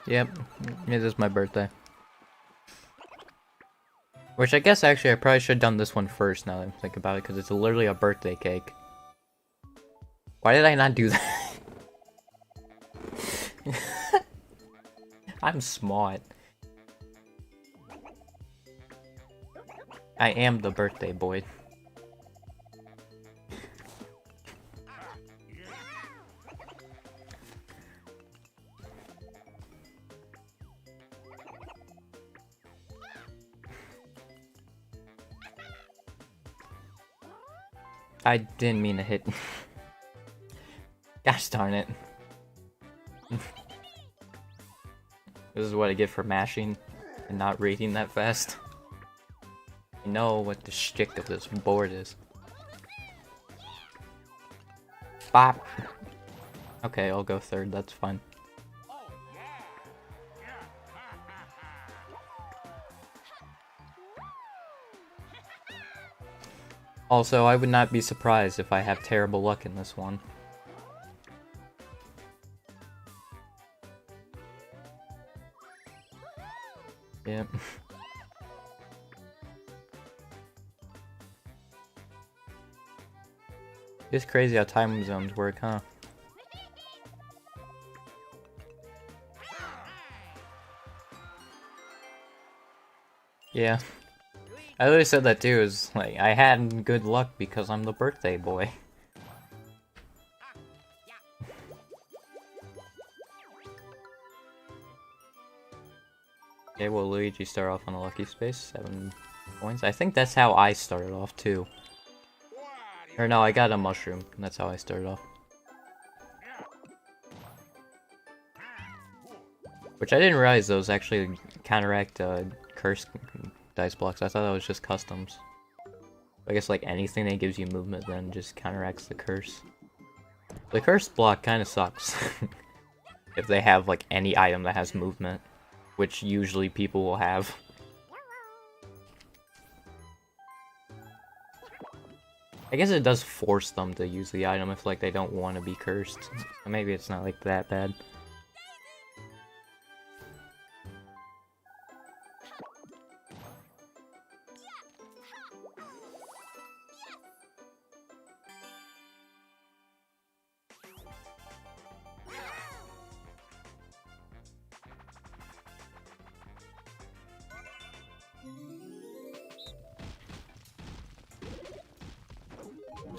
Yep, it is my birthday. Which I guess actually I probably should have done this one first now that I think about it, because it's literally a birthday cake. Why did I not do that? I'm smart. I am the birthday boy. I didn't mean to hit. Gosh darn it. This is what I get for mashing and not raiding that fast. I know what the shtick of this board is. Bop! Okay, I'll go third, that's fine. Also, I would not be surprised if I have terrible luck in this one. Yep. It's crazy how time zones work, huh? Yeah. I literally said that too, is like, I had good luck because I'm the birthday boy. Okay, well, Luigi start off on a lucky space, 7 points. I think that's how I started off too. Or no, I got a mushroom, that's how I started off. Which I didn't realize those actually counteract curse dice blocks. I thought that was just customs. I guess like anything that gives you movement then just counteracts the curse. The curse block kind of sucks. If they have like any item that has movement. Which usually people will have. I guess it does force them to use the item if like they don't want to be cursed. So maybe it's not like that bad.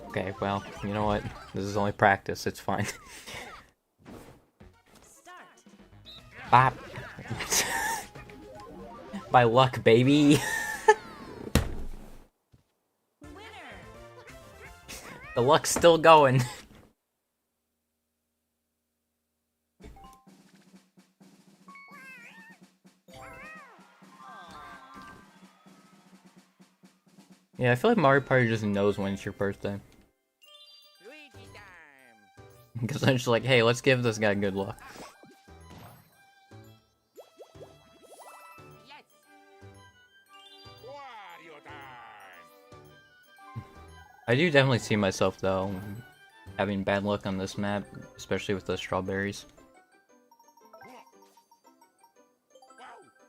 Okay, well, you know what? This is only practice, it's fine. Bop! By luck, baby! The luck's still going. Yeah, I feel like Mario Party just knows when it's your birthday. Because I'm just like, hey, let's give this guy good luck. I do definitely see myself, though, having bad luck on this map, especially with the strawberries.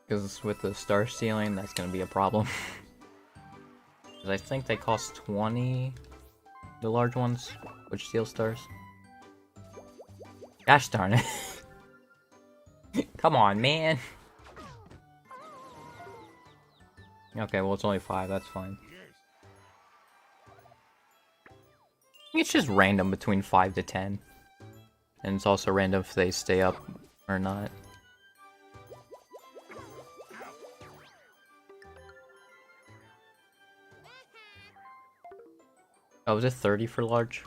Because with the star stealing, that's going to be a problem. Because I think they cost 20, the large ones, which steal stars. Gosh darn it. Come on, man. Okay, well, it's only 5, that's fine. I think it's just random between 5 to 10. And it's also random if they stay up or not. Oh, was it 30 for large?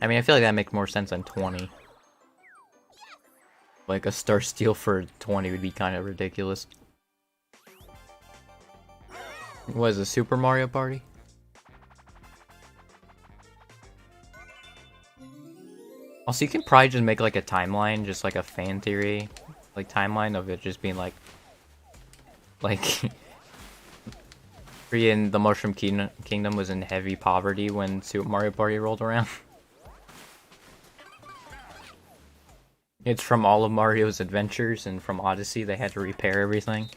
I mean, I feel like that makes more sense than 20. Like, a star steal for 20 would be kind of ridiculous. What is it, Super Mario Party? Also, you can probably just make like a timeline, just like a fan theory, like timeline of it just being like freaking the Mushroom Kingdom was in heavy poverty when Super Mario Party rolled around. It's from all of Mario's adventures, and from Odyssey they had to repair everything.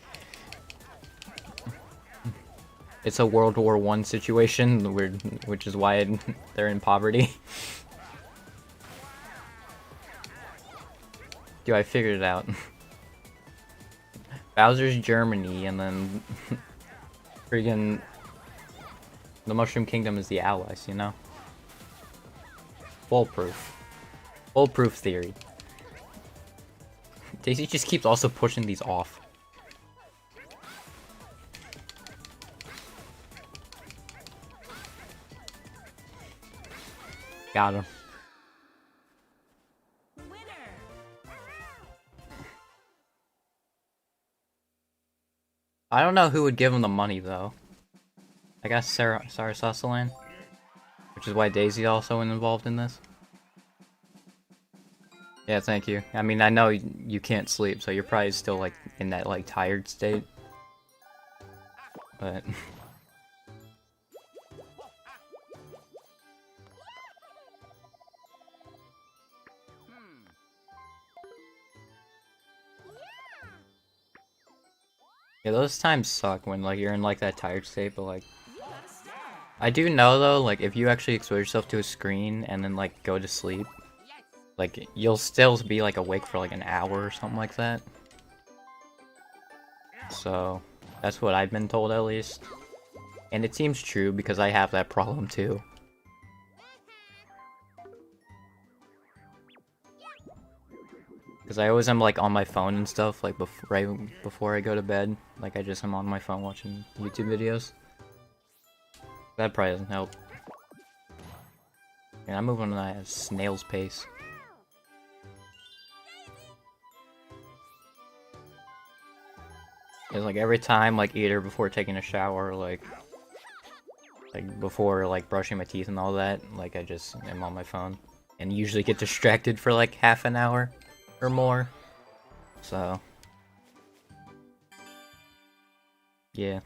It's a World War I situation, which is why they're in poverty. Dude, I figured it out. Bowser's Germany, and then friggin' the Mushroom Kingdom is the Allies, you know? Foolproof. Foolproof theory. Daisy just keeps also pushing these off. Got him. I don't know who would give him the money, though. I guess Sarasasalan? Which is why Daisy also involved in this. Yeah, thank you. I mean, I know you can't sleep, so you're probably still, like, in that, like, tired state. But... yeah, those times suck when, like, you're in, like, that tired state, but, like... I do know, though, like, if you actually expose yourself to a screen and then, like, go to sleep, like, you'll still be, like, awake for, like, an hour or something like that. So, that's what I've been told, at least. And it seems true, because I have that problem, too. Because I always am, like, on my phone and stuff, like, right before I go to bed. Like, I just am on my phone watching YouTube videos. That probably doesn't help. Yeah, I'm moving at a snail's pace. It's like every time, like, either before taking a shower, like before, like, brushing my teeth and all that, like, I just am on my phone. And usually get distracted for, like, half an hour or more. So... yeah.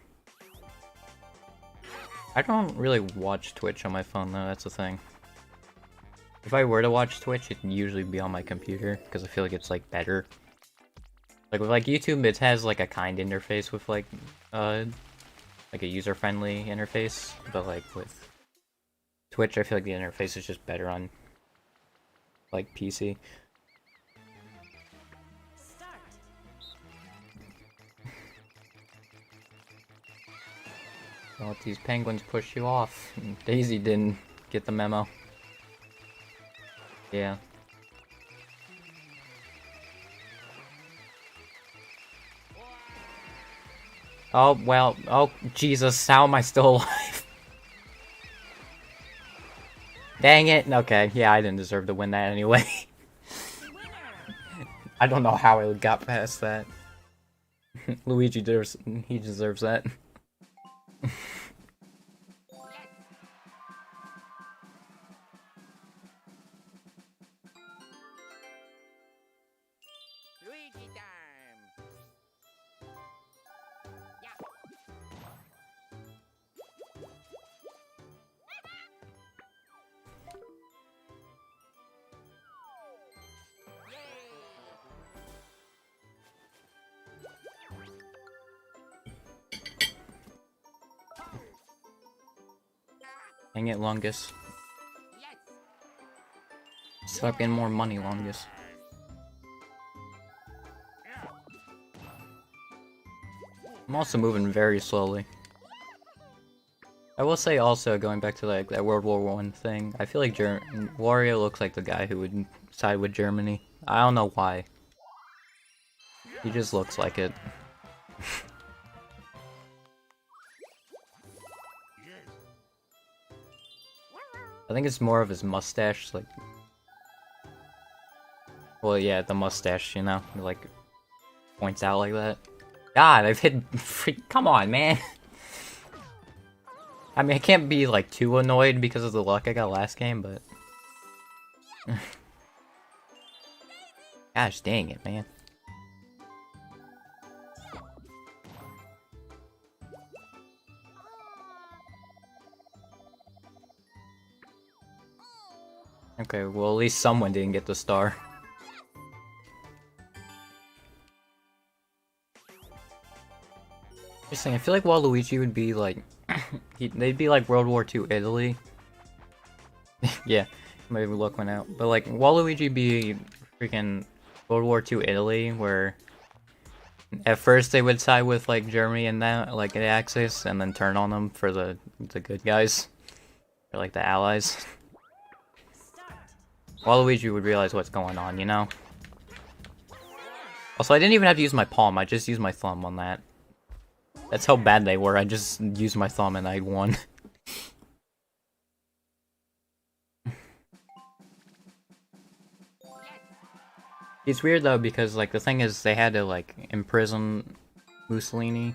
I don't really watch Twitch on my phone, though, that's the thing. If I were to watch Twitch, it'd usually be on my computer, because I feel like it's, like, better. Like, with, like, YouTube, it has, like, a kind interface with, like a user-friendly interface, but, like, with Twitch, I feel like the interface is just better on, like, PC. Don't let these penguins push you off. Daisy didn't get the memo. Yeah. Oh, well, oh, Jesus, how am I still alive? Dang it! Okay, yeah, I didn't deserve to win that anyway. I don't know how I got past that. Luigi deserves that. Dang it, Longus. Stop getting more money, Longus. I'm also moving very slowly. I will say also, going back to like that World War I thing, I feel like Wario looks like the guy who would side with Germany. I don't know why. He just looks like it. I think it's more of his mustache, like... well, yeah, the mustache, you know? Like, points out like that. God, I've hit... come on, man! I mean, I can't be, like, too annoyed because of the luck I got last game, but... gosh dang it, man. Okay, well, at least someone didn't get the star. Just saying, I feel like Waluigi would be like, they'd be like World War II Italy. Yeah, maybe luck went out. But like, Waluigi be freaking World War II Italy, where at first they would side with like Germany and that, like the Axis, and then turn on them for the good guys, or like the Allies. Waluigi would realize what's going on, you know? Also, I didn't even have to use my palm, I just used my thumb on that. That's how bad they were, I just used my thumb and I won. It's weird though, because like the thing is, they had to like imprison Mussolini.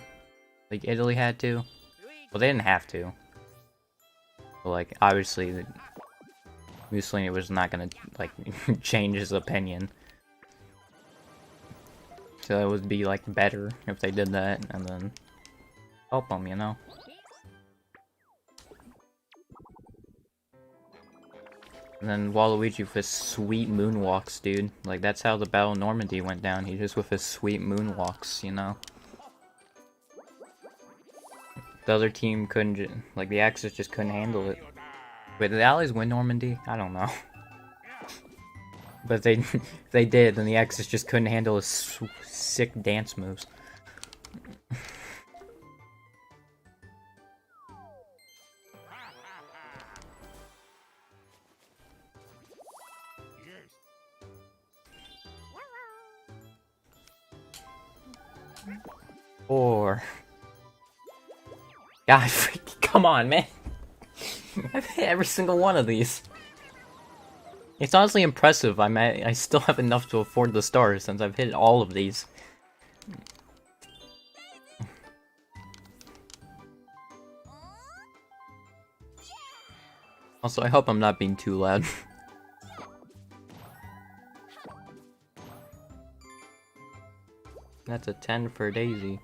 Like Italy had to. Well, they didn't have to. But like, obviously, Mussolini was not gonna like change his opinion. So it would be like better if they did that and then help them, you know? And then Waluigi with his sweet moonwalks, dude. Like, that's how the Battle of Normandy went down. He just with his sweet moonwalks, you know? The other team couldn't, like, the Axis just couldn't handle it. Wait, did the Allies win Normandy? I don't know. But they did, and the Axis just couldn't handle his sick dance moves. Or God, come on, man! I've hit every single one of these. It's honestly impressive. I still have enough to afford the stars since I've hit all of these. Also, I hope I'm not being too loud. That's a 10 for Daisy.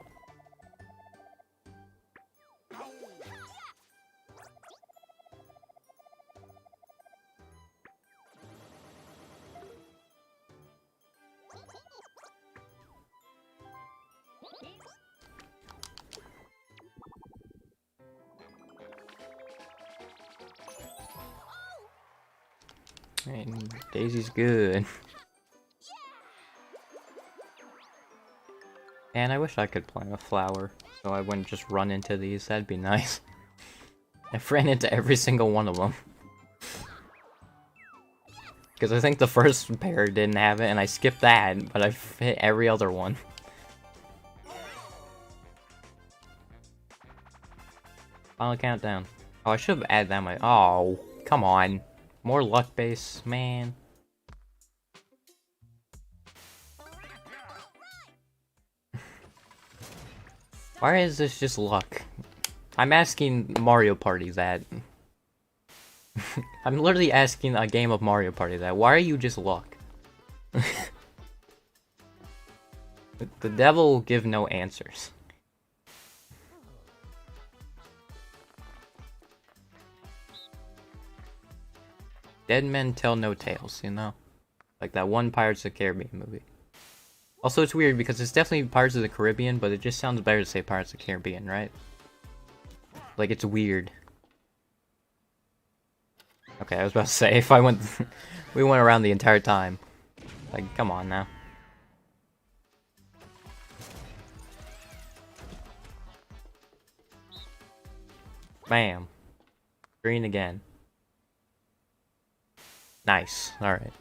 And Daisy's good. And I wish I could plant a flower, so I wouldn't just run into these. That'd be nice. I ran into every single one of them. Because I think the first pair didn't have it, and I skipped that, but I've hit every other one. Final countdown. Oh, I should have added that much. Oh, come on. More luck base, man. Why is this just luck? I'm asking Mario Party that. I'm literally asking a game of Mario Party that. Why are you just luck? The devil will give no answers. Dead men tell no tales, you know? Like that one Pirates of the Caribbean movie. Also, it's weird because it's definitely Pirates of the Caribbean, but it just sounds better to say Pirates of the Caribbean, right? Like, it's weird. Okay, I was about to say, if I went... we went around the entire time. Like, come on now. Bam. Green again. Nice. Alright.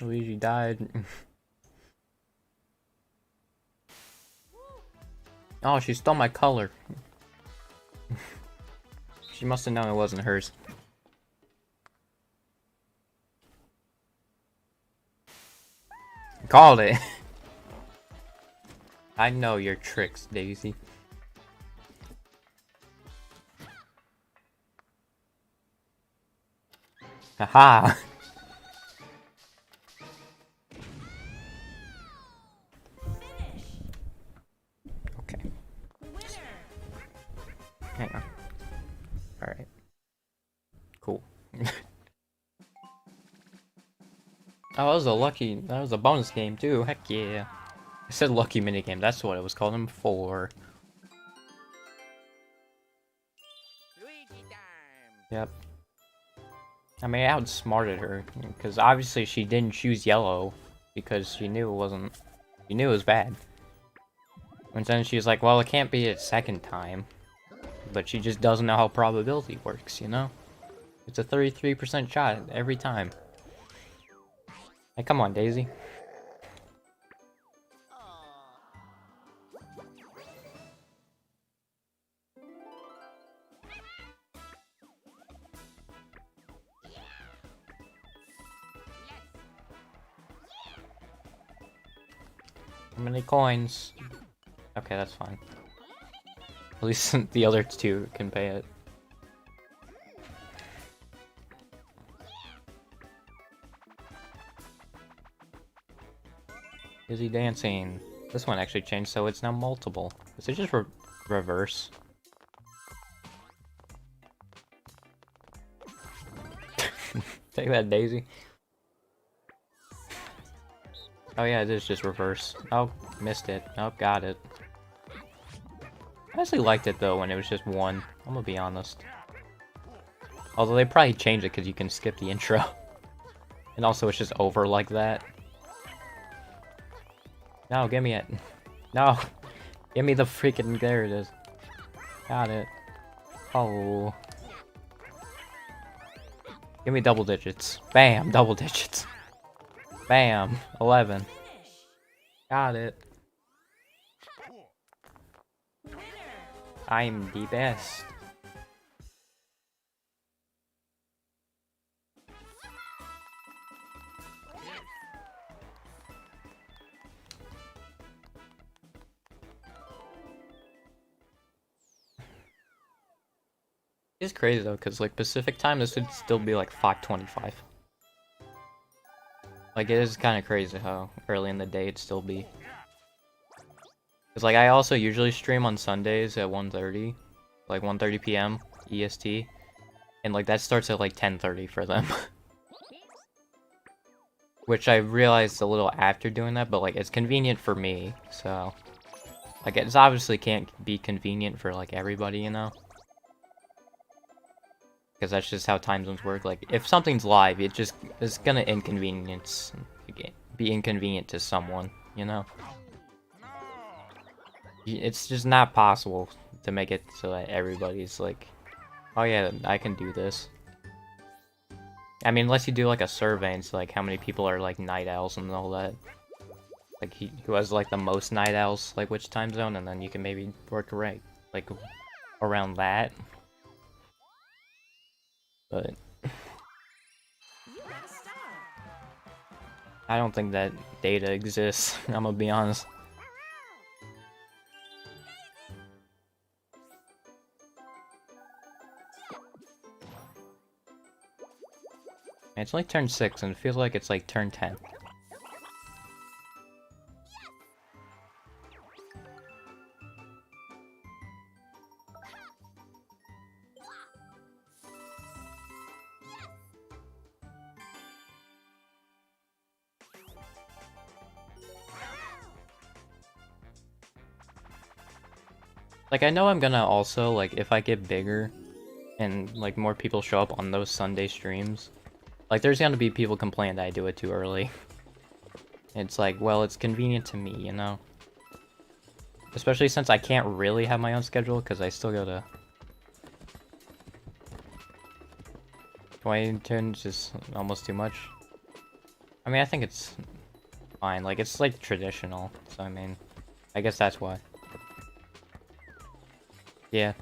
Luigi died. Oh, she stole my color. She must have known it wasn't hers. Called it. I know your tricks, Daisy. Haha! Okay. Hang on. Alright. Cool. Oh, that was a bonus game too, heck yeah. I said lucky minigame, that's what it was called before. Yep. I mean, I outsmarted her, because obviously she didn't choose yellow, because she knew it was bad. And then she's like, well, it can't be a second time. But she just doesn't know how probability works, you know? It's a 33% shot every time. Hey, come on, Daisy. How many coins? Okay, that's fine. At least the other two can pay it. Is he dancing? This one actually changed, so it's now multiple. Is it just reverse? Take that, Daisy. Oh yeah, it is just reverse. Oh, missed it. Oh, got it. I actually liked it though when it was just one. I'm gonna be honest. Although they probably changed it because you can skip the intro. And also it's just over like that. No, give me it. No. Give me the freaking... There it is. Got it. Oh. Give me double digits. Bam, double digits. Bam, 11. Got it. I'm the best. It's crazy though, because like Pacific time, this would still be like 5:25. Like, it is kind of crazy how early in the day it'd still be. Because like I also usually stream on Sundays at 1:30, like 1:30 p.m. EST, and like that starts at like 10:30 for them. Which I realized a little after doing that, but like it's convenient for me, so like it's obviously can't be convenient for like everybody, you know? Because that's just how time zones work. Like, if something's live, it's gonna be inconvenient to someone, you know? It's just not possible to make it so that everybody's like, oh yeah, I can do this. I mean, unless you do like a survey and it's like how many people are like night owls and all that. Like, who has like the most night owls, like which time zone, and then you can maybe work right, like, around that. But I don't think that data exists, I'm gonna be honest. It's like turn 6 and it feels like it's like turn 10. Like, I know I'm gonna also, like, if I get bigger and, like, more people show up on those Sunday streams, like, there's gonna be people complain that I do it too early. It's like, well, it's convenient to me, you know? Especially since I can't really have my own schedule, because I still go to... 20 turns is almost too much. I mean, I think it's fine. Like, it's, like, traditional, so, I mean, I guess that's why. Yeah.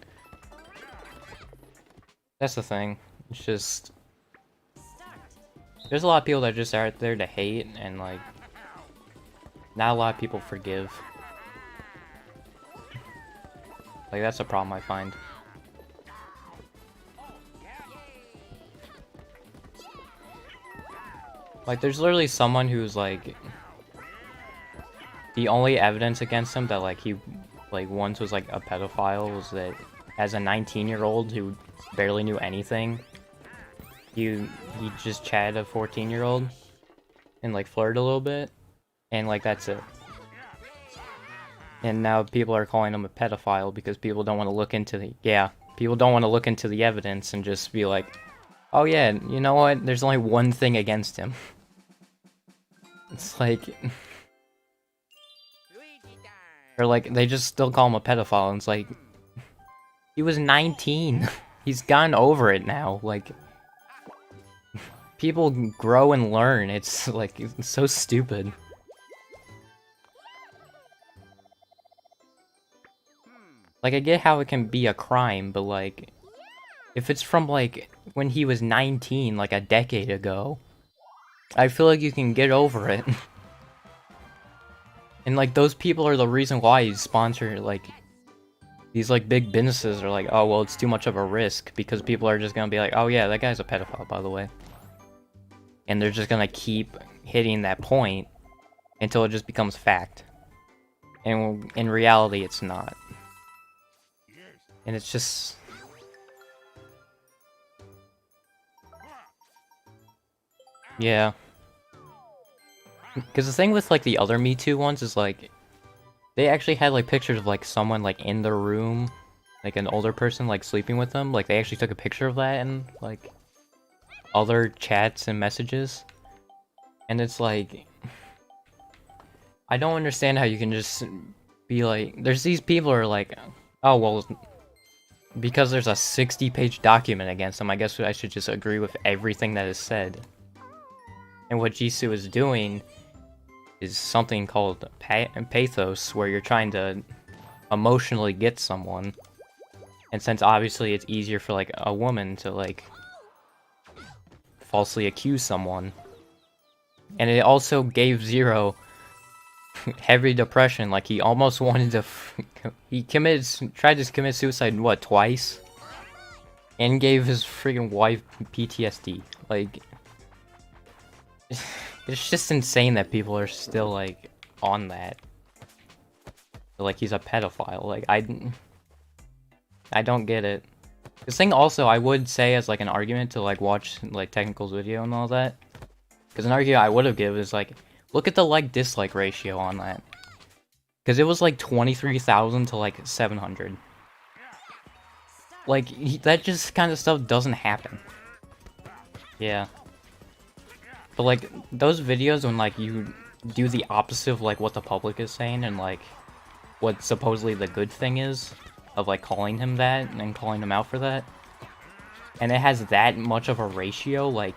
That's the thing. It's just... There's a lot of people that just are out there to hate, and, like... Not a lot of people forgive. Like, that's a problem I find. Like, there's literally someone who's, like... The only evidence against him that, like, he, like, once was, like, a pedophile was that as a 19-year-old who barely knew anything, he just chatted a 14-year-old and, like, flirted a little bit, and, like, that's it. And now people are calling him a pedophile because people don't want to look into the... Yeah, people don't want to look into the evidence and just be like, oh yeah, you know what? There's only one thing against him. It's like... Or like, they just still call him a pedophile, and it's like... He was 19! He's gotten over it now, like... People grow and learn, it's like, it's so stupid. Like, I get how it can be a crime, but like... If it's from, like, when he was 19, like a decade ago... I feel like you can get over it. And, like, those people are the reason why you sponsor, like... These, like, big businesses are like, oh, well, it's too much of a risk, because people are just gonna be like, oh yeah, that guy's a pedophile, by the way. And they're just gonna keep hitting that point until it just becomes fact. And in reality, it's not. And it's just... Yeah. Because the thing with, like, the other Me Too ones is, like... They actually had, like, pictures of, like, someone, like, in the room. Like, an older person, like, sleeping with them. Like, they actually took a picture of that and, like... Other chats and messages. And it's, like... I don't understand how you can just be, like... There's these people who are, like... Oh, well... Because there's a 60-page document against them, I guess I should just agree with everything that is said. And what Jisoo is doing... is something called pathos, where you're trying to emotionally get someone. And since obviously it's easier for, like, a woman to, like, falsely accuse someone. And it also gave Zero heavy depression, like, he almost wanted to... tried to commit suicide, what, twice? And gave his freaking wife PTSD, like... It's just insane that people are still, like, on that. Like, he's a pedophile. Like, I don't get it. This thing also, I would say as, like, an argument to, like, watch, like, Technical's video and all that. Because an argument I would have given is, like, look at the like-dislike ratio on that. Because it was, like, 23,000 to, like, 700. Like, that just kind of stuff doesn't happen. Yeah. But, like, those videos when, like, you do the opposite of, like, what the public is saying and, like, what supposedly the good thing is of, like, calling him that and calling him out for that. And it has that much of a ratio, like,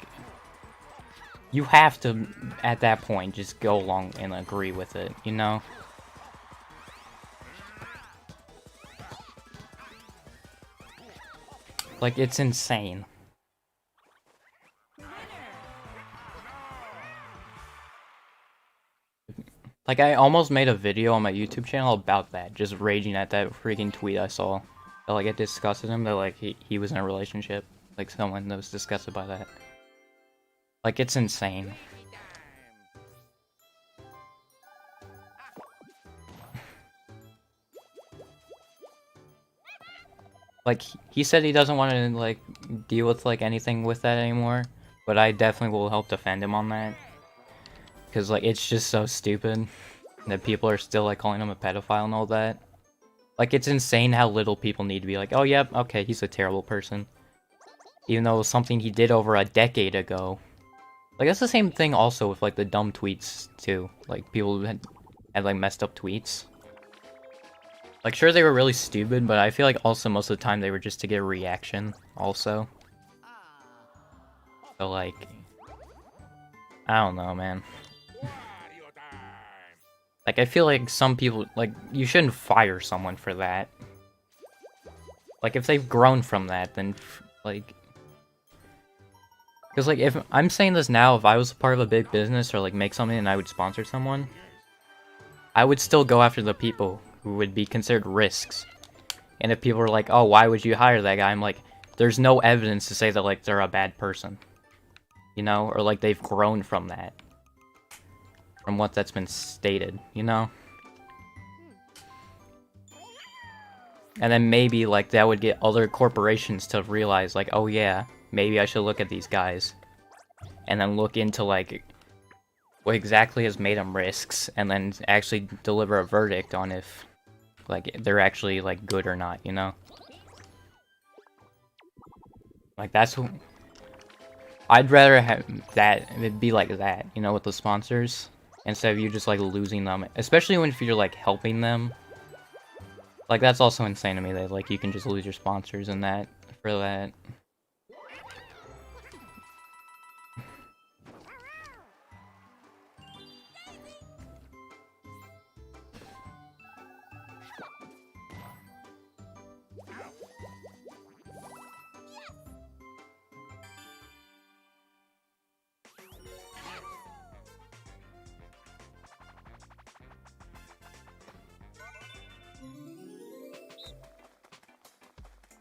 you have to, at that point, just go along and agree with it, you know? Like, it's insane. Like, I almost made a video on my YouTube channel about that, just raging at that freaking tweet I saw. That, like, it disgusted him that, like, he was in a relationship. Like, someone that was disgusted by that. Like, it's insane. Like, he said he doesn't want to, like, deal with, like, anything with that anymore. But I definitely will help defend him on that. Because, like, it's just so stupid that people are still, like, calling him a pedophile and all that. Like, it's insane how little people need to be like, oh, yep, okay, he's a terrible person. Even though it was something he did over a decade ago. Like, that's the same thing also with, like, the dumb tweets, too. Like, people who had like, messed up tweets. Like, sure, they were really stupid, but I feel like also most of the time they were just to get a reaction, also. So, like... I don't know, man. Like, I feel like some people, like, you shouldn't fire someone for that. Like, if they've grown from that, then, like... Because, like, if I'm saying this now, if I was a part of a big business or, like, make something and I would sponsor someone, I would still go after the people who would be considered risks. And if people are like, oh, why would you hire that guy? I'm like, there's no evidence to say that, like, they're a bad person. you know? Or, like, they've grown from that. From what that's been stated, you know? And then maybe, like, that would get other corporations to realize, like, oh yeah, maybe I should look at these guys. And then look into, like, what exactly has made them risks, and then actually deliver a verdict on if, like, they're actually, like, good or not, you know? Like, that's... I'd rather have that, it'd be like that, you know, with the sponsors, instead of you just, like, losing them. Especially when if you're, like, helping them. Like, that's also insane to me that, like, you can just lose your sponsors and that, for that.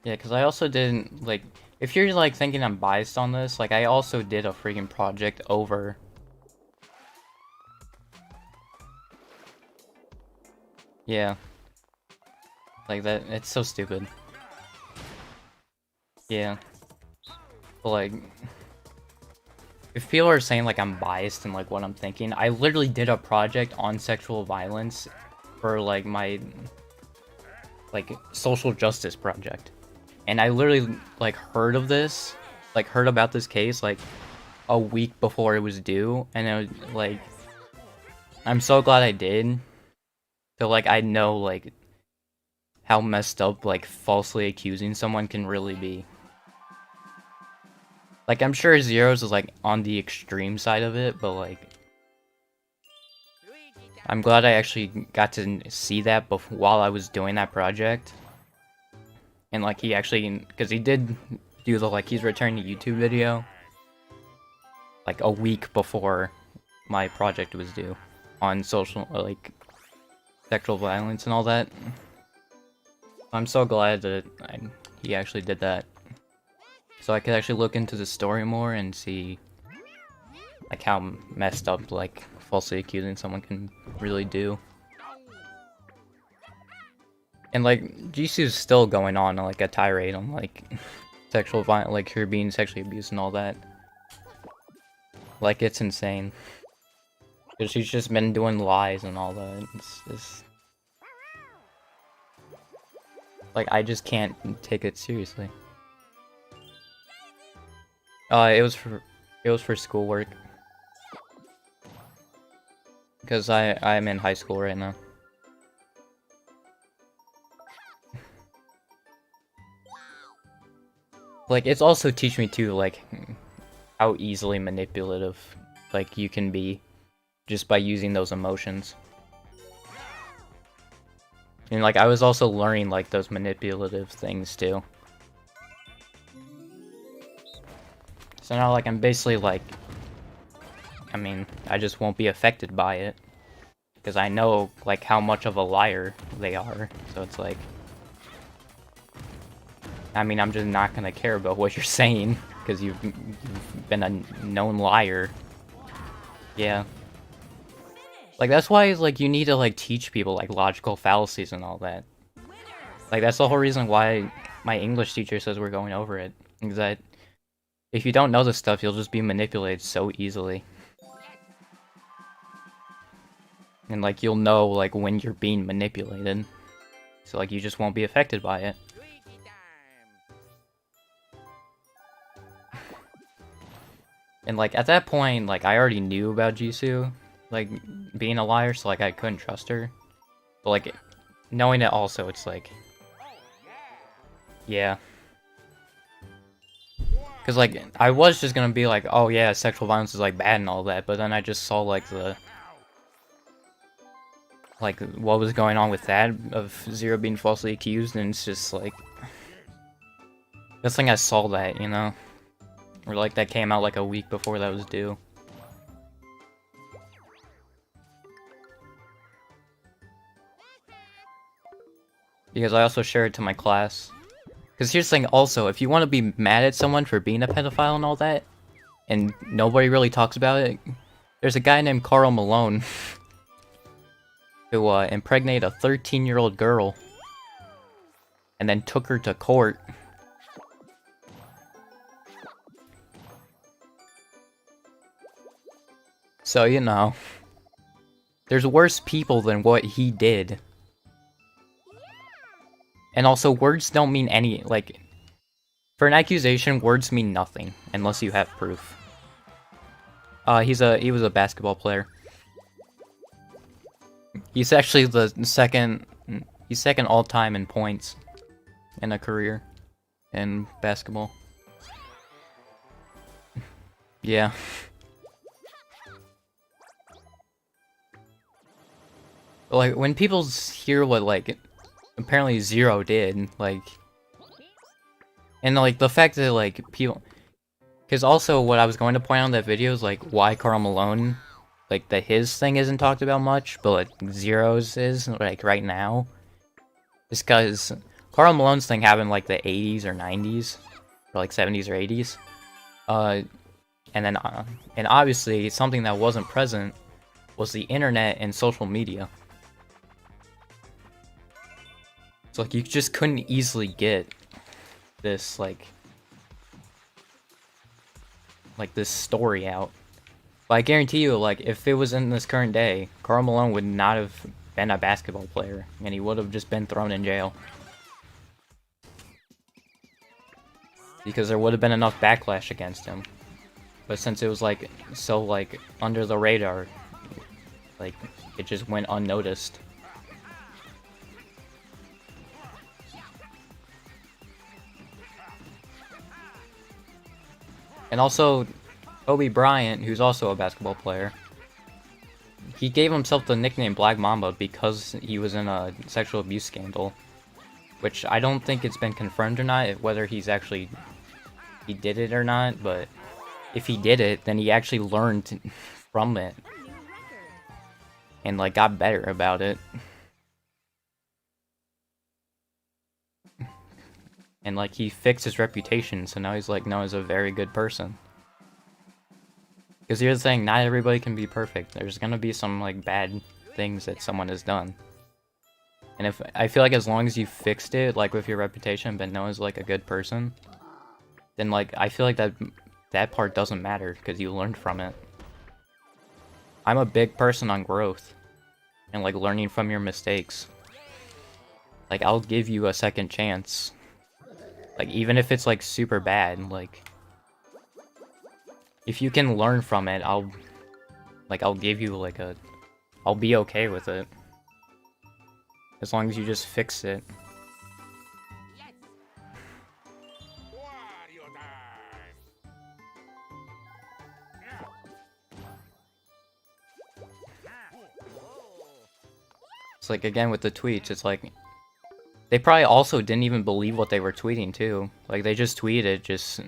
Yeah, because I also didn't, like, if you're, like, thinking I'm biased on this, like, I also did a freaking project over... Yeah. Like, that, it's so stupid. Yeah. But, like... If people are saying, like, I'm biased in, like, what I'm thinking, I literally did a project on sexual violence for, like, my... like, social justice project. And I literally, like, heard of this, like, heard about this case, like, a week before it was due, and it was, like, I'm so glad I did. So, like, I know, like, how messed up, like, falsely accusing someone can really be. Like, I'm sure Zero's is, like, on the extreme side of it, but, like, I'm glad I actually got to see that while I was doing that project. And, like, he actually, because he did do the, like, he's returning to YouTube video, like, a week before my project was due on social, like, sexual violence and all that. I'm so glad that he actually did that. So I could actually look into the story more and see, like, how messed up, like, falsely accusing someone can really do. And, like, Jisoo's still going on, like, a tirade on, like, sexual violence, like, her being sexually abused and all that. Like, it's insane. Because she's just been doing lies and all that. It's just... Like, I just can't take it seriously. It was for schoolwork. Because I'm in high school right now. Like, it's also teaching me too, like, how easily manipulative, like, you can be just by using those emotions. And, like, I was also learning, like, those manipulative things too. So now, like, I'm basically, like, I mean, I just won't be affected by it. Because I know, like, how much of a liar they are, so it's like... I mean, I'm just not gonna care about what you're saying, because you've been a known liar. Yeah. Like, that's why, like, you need to, like, teach people, like, logical fallacies and all that. Like, that's the whole reason why my English teacher says we're going over it. Is that if you don't know this stuff, you'll just be manipulated so easily. And, like, you'll know, like, when you're being manipulated. So, like, you just won't be affected by it. And, like, at that point, like, I already knew about Jisoo, like, being a liar, so, like, I couldn't trust her. But, like, knowing it also, it's like... Yeah. Because, like, I was just gonna be like, oh yeah, sexual violence is, like, bad and all that, but then I just saw, like, the... Like, what was going on with that, of Zero being falsely accused, and it's just, like... This thing I saw that, you know? Or, like, that came out, like, a week before that was due. Because I also shared it to my class. Because here's the thing, also, if you want to be mad at someone for being a pedophile and all that, and nobody really talks about it. There's a guy named Karl Malone who impregnated a 13-year-old girl and then took her to court. So, you know, there's worse people than what he did. And also, words don't mean any, like, for an accusation, words mean nothing unless you have proof. He was a basketball player. He's actually he's second all time in points in a career in basketball. Yeah. Like, when people hear what, like, apparently Zero did, like, and, like, the fact that, like, people, because also what I was going to point out in that video is, like, why Karl Malone, like, his thing isn't talked about much, but, like, Zero's is, like, right now, is because Karl Malone's thing happened, like, the 80s or 90s, or, like, 70s or 80s, and then, and obviously, something that wasn't present was the internet and social media. So, like, you just couldn't easily get this, like, this story out. But I guarantee you, like, if it was in this current day, Karl Malone would not have been a basketball player, and he would have just been thrown in jail. Because there would have been enough backlash against him. But since it was, like, so, like, under the radar, like, it just went unnoticed. And also, Kobe Bryant, who's also a basketball player, he gave himself the nickname Black Mamba because he was in a sexual abuse scandal. Which I don't think it's been confirmed or not, whether he did it or not, but if he did it, then he actually learned from it. And, like, got better about it. And, like, he fixed his reputation, so now he's, like, known as a very good person. Because here's the thing, not everybody can be perfect. There's gonna be some, like, bad things that someone has done. And if I feel like as long as you fixed it, like, with your reputation, been known as, like, a good person, then, like, I feel like that part doesn't matter, because you learned from it. I'm a big person on growth. And, like, learning from your mistakes. Like, I'll give you a second chance. Like, even if it's, like, super bad, like, if you can learn from it, I'll give you, like, I'll be okay with it. As long as you just fix it. It's like, again, with the tweets, it's like, they probably also didn't even believe what they were tweeting, too. Like, they just tweeted just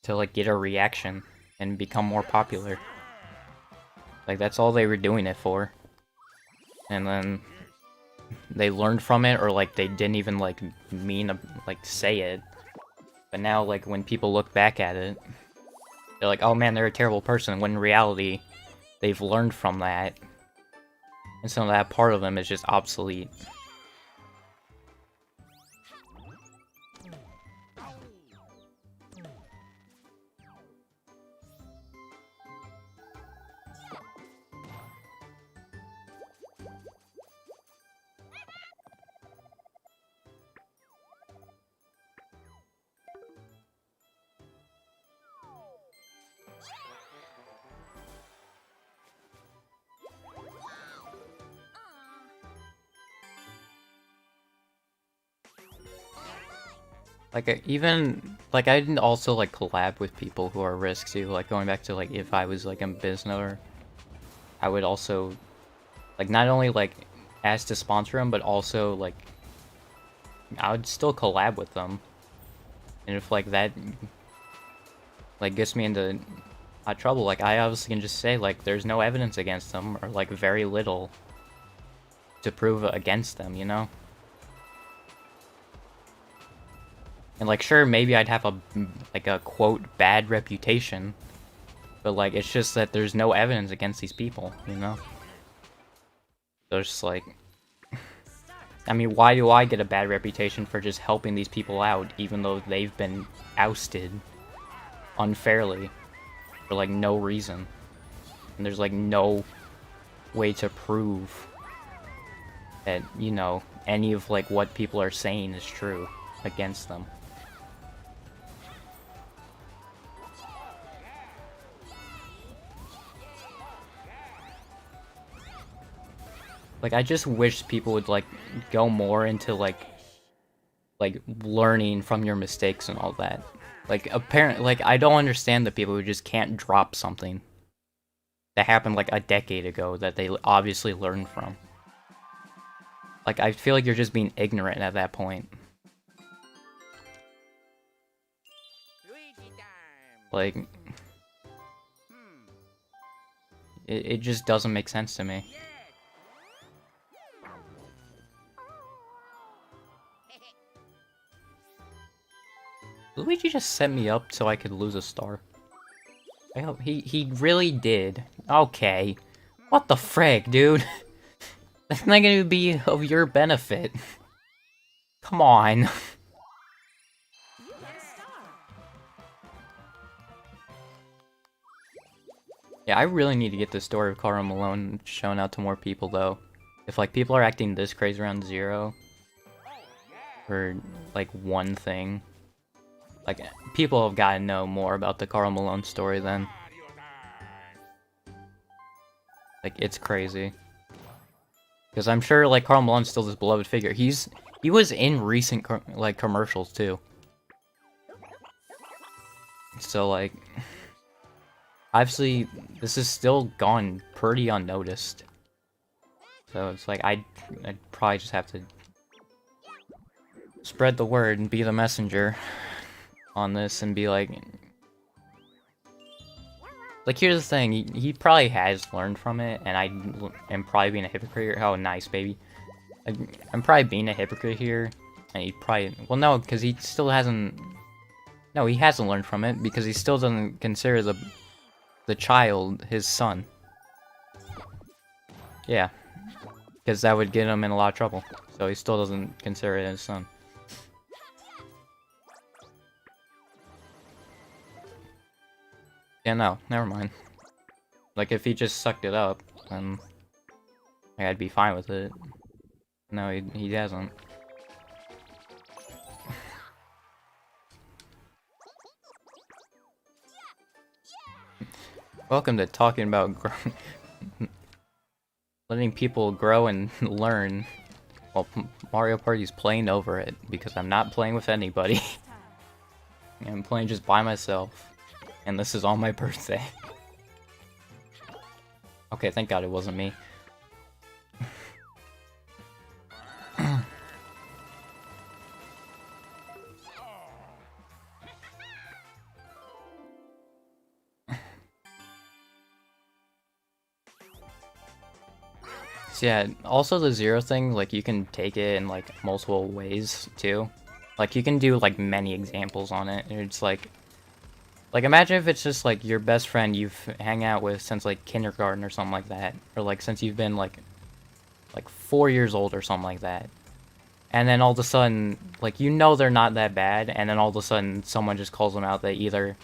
to, like, get a reaction and become more popular. Like, that's all they were doing it for. And then they learned from it, or, like, they didn't even, like, say it. But now, like, when people look back at it, they're like, oh man, they're a terrible person, when in reality, they've learned from that. And so that part of them is just obsolete. Like, even, like, I didn't also, like, collab with people who are risks too. Like, going back to, like, if I was, like, a business, I would also, like, not only, like, ask to sponsor them, but also, like, I would still collab with them. And if, like, that, like, gets me into hot trouble, like, I obviously can just say, like, there's no evidence against them, or, like, very little to prove against them, you know? And, like, sure, maybe I'd have a, like, a, quote, bad reputation, But, like, it's just that there's no evidence against these people, you know? So it's just like... I mean, why do I get a bad reputation for just helping these people out, even though they've been ousted unfairly for, like, no reason? And there's, like, no way to prove that, you know, any of, like, what people are saying is true against them. Like, I just wish people would, like, go more into, like, learning from your mistakes and all that. Like, apparently, like, I don't understand the people who just can't drop something that happened, like, a decade ago that they obviously learned from. Like, I feel like you're just being ignorant at that point. Like, it just doesn't make sense to me. Luigi just set me up so I could lose a star. I hope he really did. Okay. What the frick, dude? That's not gonna be of your benefit. Come on. Yeah, I really need to get the story of Karl Malone shown out to more people, though. If, like, people are acting this crazy around Zero for, like, one thing, like, people have got to know more about the Karl Malone story then. Like, it's crazy. Because I'm sure, like, Karl Malone's still this beloved figure. He was in recent, like, commercials, too. So, like... Obviously, this is still gone pretty unnoticed. So it's like, I'd probably just have to spread the word and be the messenger on this and be like... Like, here's the thing, he probably has learned from it, and I am probably being a hypocrite. Oh, nice, baby. I'm probably being a hypocrite here, and he probably... Well, no, because he still hasn't... No, he hasn't learned from it, because he still doesn't consider the child his son. Yeah. Because that would get him in a lot of trouble. So he still doesn't consider it his son. Yeah, no, never mind. Like, if he just sucked it up, then I'd be fine with it. No, he hasn't. Welcome to talking about letting people grow and learn while Mario Party's playing over it, because I'm not playing with anybody. I'm playing just by myself. And this is on my birthday. Okay, thank God it wasn't me. So yeah, also the Zero thing, like, you can take it in, like, multiple ways, too. Like, you can do, like, many examples on it. It's like, imagine if it's just, like, your best friend you've hang out with since, like, kindergarten or something like that. Or, like, since you've been, like 4 years old or something like that. And then all of a sudden, like, you know they're not that bad, and then all of a sudden someone just calls them out that either,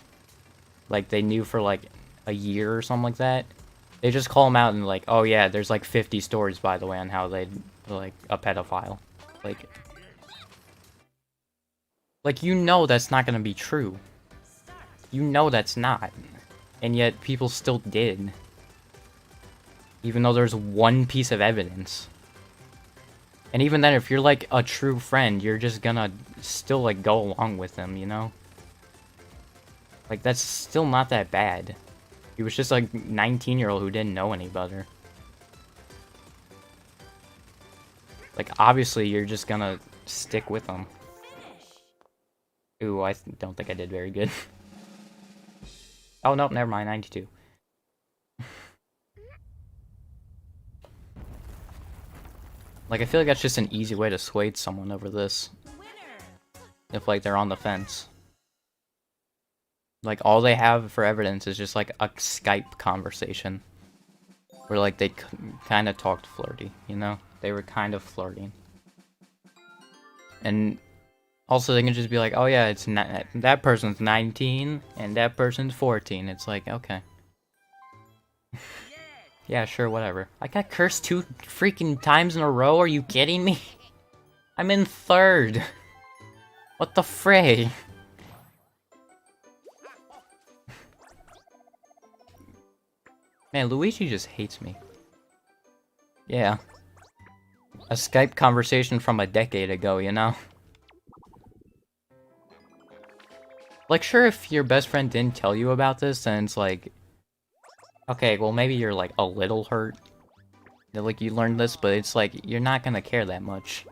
like, they knew for, like, a year or something like that. They just call them out and, like, oh yeah, there's, like, 50 stories, by the way, on how they, like, a pedophile. Like, you know that's not gonna be true. You know that's not. And yet, people still did. Even though there's one piece of evidence. And even then, if you're, like, a true friend, you're just gonna still, like, go along with them, you know? Like, that's still not that bad. He was just, like, 19-year-old who didn't know any better. Like, obviously, you're just gonna stick with them. Ooh, I don't think I did very good. Oh, nope, never mind, 92. Like, I feel like that's just an easy way to sway someone over this. If, like, they're on the fence. Like, all they have for evidence is just, like, a Skype conversation. Where, like, they kind of talked flirty, you know? They were kind of flirting. And also, they can just be like, oh yeah, it's not, that person's 19, and that person's 14. It's like, okay. Yeah, sure, whatever. I got cursed 2 freaking times in a row, are you kidding me? I'm in 3rd. What the fray? Man, Luigi just hates me. Yeah. A Skype conversation from a decade ago, you know? Like, sure, if your best friend didn't tell you about this, then it's like... Okay, well, maybe you're, like, a little hurt. That, like, you learned this, but it's like, you're not gonna care that much.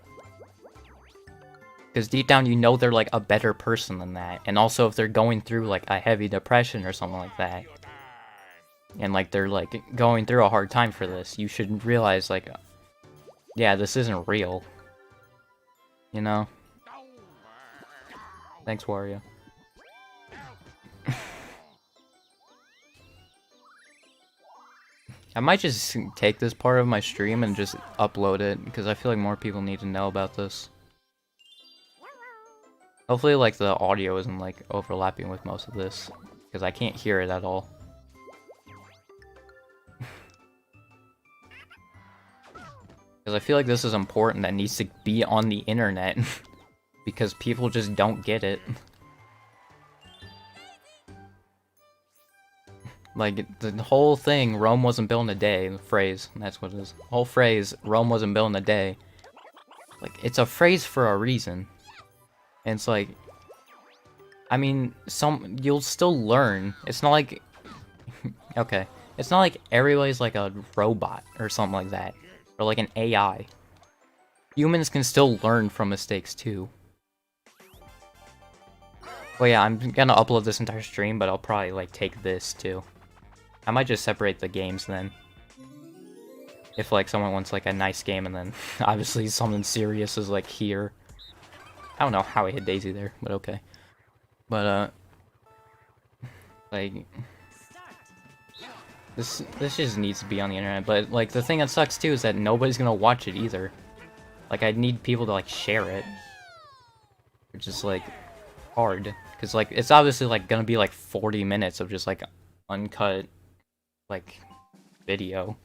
Because deep down, you know they're, like, a better person than that. And also, if they're going through, like, a heavy depression or something like that, and, like, they're, like, going through a hard time for this, you should realize, like... Yeah, this isn't real. You know? Thanks, Wario. I might just take this part of my stream and just upload it, because I feel like more people need to know about this. Hopefully, like, the audio isn't, like, overlapping with most of this, because I can't hear it at all. Because I feel like this is important, that needs to be on the internet, because people just don't get it. Like, the whole thing, Rome wasn't built in a day, the phrase, that's what it is. The whole phrase, Rome wasn't built in a day. Like, it's a phrase for a reason. And it's like... I mean, you'll still learn. It's not like... Okay. It's not like everybody's like a robot, or something like that. Or like an AI. Humans can still learn from mistakes, too. Well, yeah, I'm gonna upload this entire stream, but I'll probably, like, take this, too. I might just separate the games, then. If, like, someone wants, like, a nice game, and then, obviously, something serious is, like, here. I don't know how I hit Daisy there, but okay. But, like... This just needs to be on the internet, but, like, the thing that sucks, too, is that nobody's gonna watch it, either. Like, I need people to, like, share it. Which is, like, hard. Because, like, it's obviously, like, gonna be, like, 40 minutes of just, like, uncut, like, video.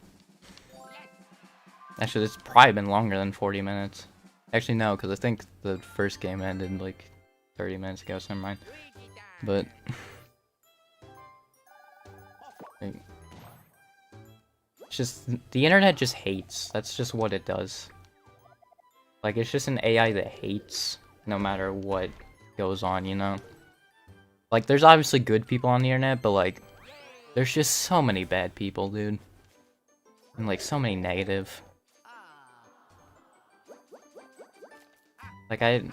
Actually, it's probably been longer than 40 minutes. Actually, no, because I think the first game ended, like, 30 minutes ago, so never mind. But... like, it's just... The internet just hates. That's just what it does. Like, it's just an AI that hates, no matter what goes on, you know? Like, there's obviously good people on the internet, but, like, there's just so many bad people, dude. And, like, so many negative. Like, it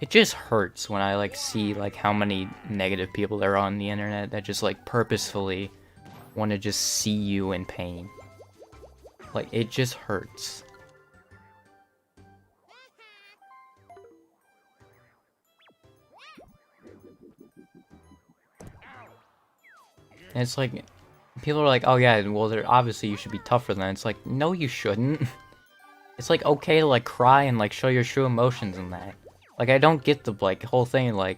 just hurts when I, like, see, like, how many negative people there are on the internet that just, like, purposefully want to just see you in pain. Like, it just hurts. And it's like, people are like, oh yeah, well, obviously you should be tougher than that. It's like, no, you shouldn't. It's like, okay to, like, cry and, like, show your true emotions in that. Like, I don't get the, like, whole thing, like,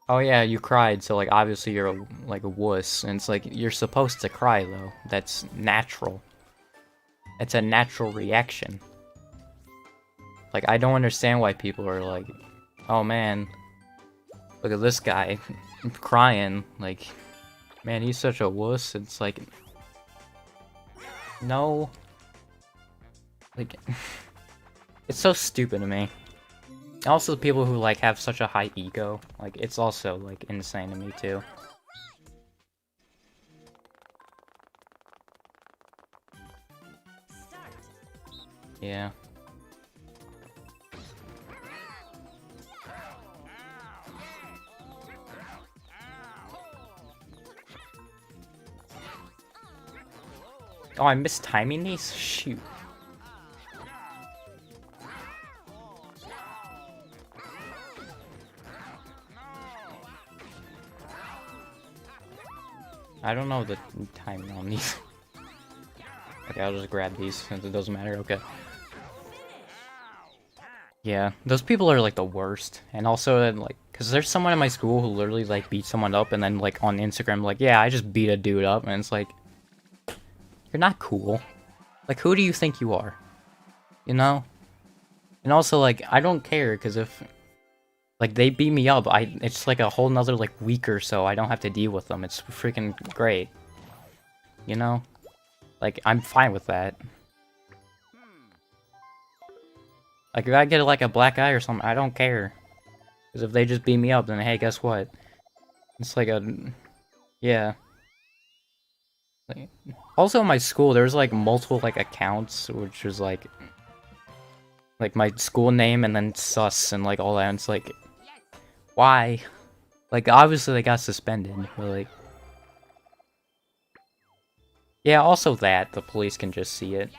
oh yeah, you cried, so, like, obviously you're, like, a wuss. And it's like, you're supposed to cry, though. That's natural. It's a natural reaction. Like, I don't understand why people are like, oh man, look at this guy crying. Like, man, he's such a wuss. It's like, no. Like, it's so stupid to me. Also, the people who, like, have such a high ego, like, it's also, like, insane to me, too. Yeah. Oh, I missed timing these? Shoot. I don't know the timing on these. Okay, I'll just grab these since it doesn't matter. Okay. Yeah, those people are like the worst. And also, like, because there's someone in my school who literally like beat someone up and then like on Instagram, like, yeah, I just beat a dude up. And it's like, you're not cool. Like, who do you think you are? You know? And also, like, I don't care because if, like, they beat me up, it's like a whole nother, like, week or so. I don't have to deal with them. It's freaking great. You know? Like, I'm fine with that. Like, if I get, like, a black eye or something, I don't care. Because if they just beat me up, then hey, guess what? It's like a... Yeah. Also, in my school, there was, like, multiple, like, accounts, which was, like, my school name and then sus and, like, all that, and it's like... Why? Like, obviously they got suspended, but, like... Yeah, also that, the police can just see it.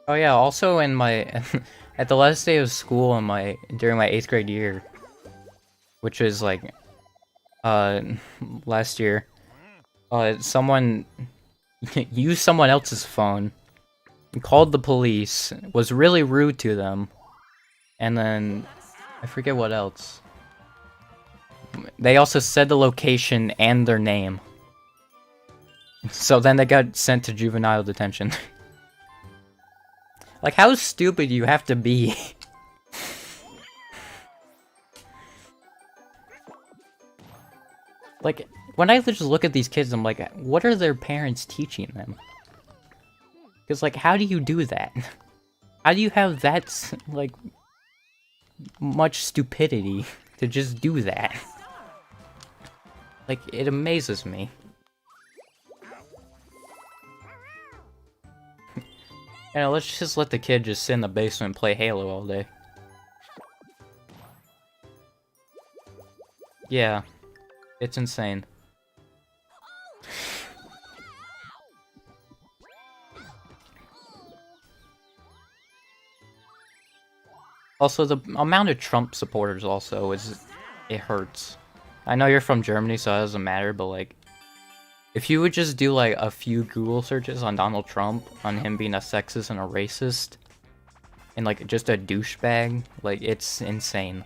Oh yeah, also in my... at the last day of school during my 8th grade year, which is, like, last year, someone used someone else's phone, called the police, was really rude to them, and then, I forget what else. They also said the location and their name. So then they got sent to juvenile detention. Like, how stupid you have to be? Like, when I just look at these kids, I'm like, what are their parents teaching them? Because, like, how do you do that? How do you have that, like, much stupidity to just do that? Like, it amazes me. You know, let's just let the kid just sit in the basement and play Halo all day. Yeah. It's insane. Also, the amount of Trump supporters also it hurts. I know you're from Germany, so it doesn't matter, but like, if you would just do like a few Google searches on Donald Trump, on him being a sexist and a racist, and like just a douchebag, like it's insane.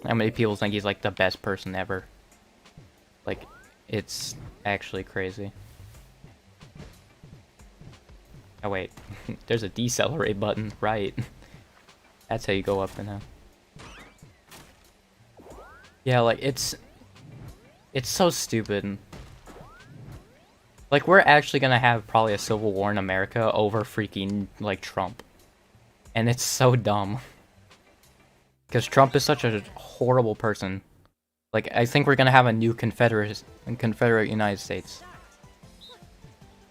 How many people think he's like the best person ever? Like, it's actually crazy. Oh wait, there's a decelerate button, right? That's how you go up and down. Yeah, like, it's so stupid. Like, we're actually gonna have probably a civil war in America over freaking, like, Trump. And it's so dumb. Because Trump is such a horrible person. Like, I think we're gonna have a new Confederate United States.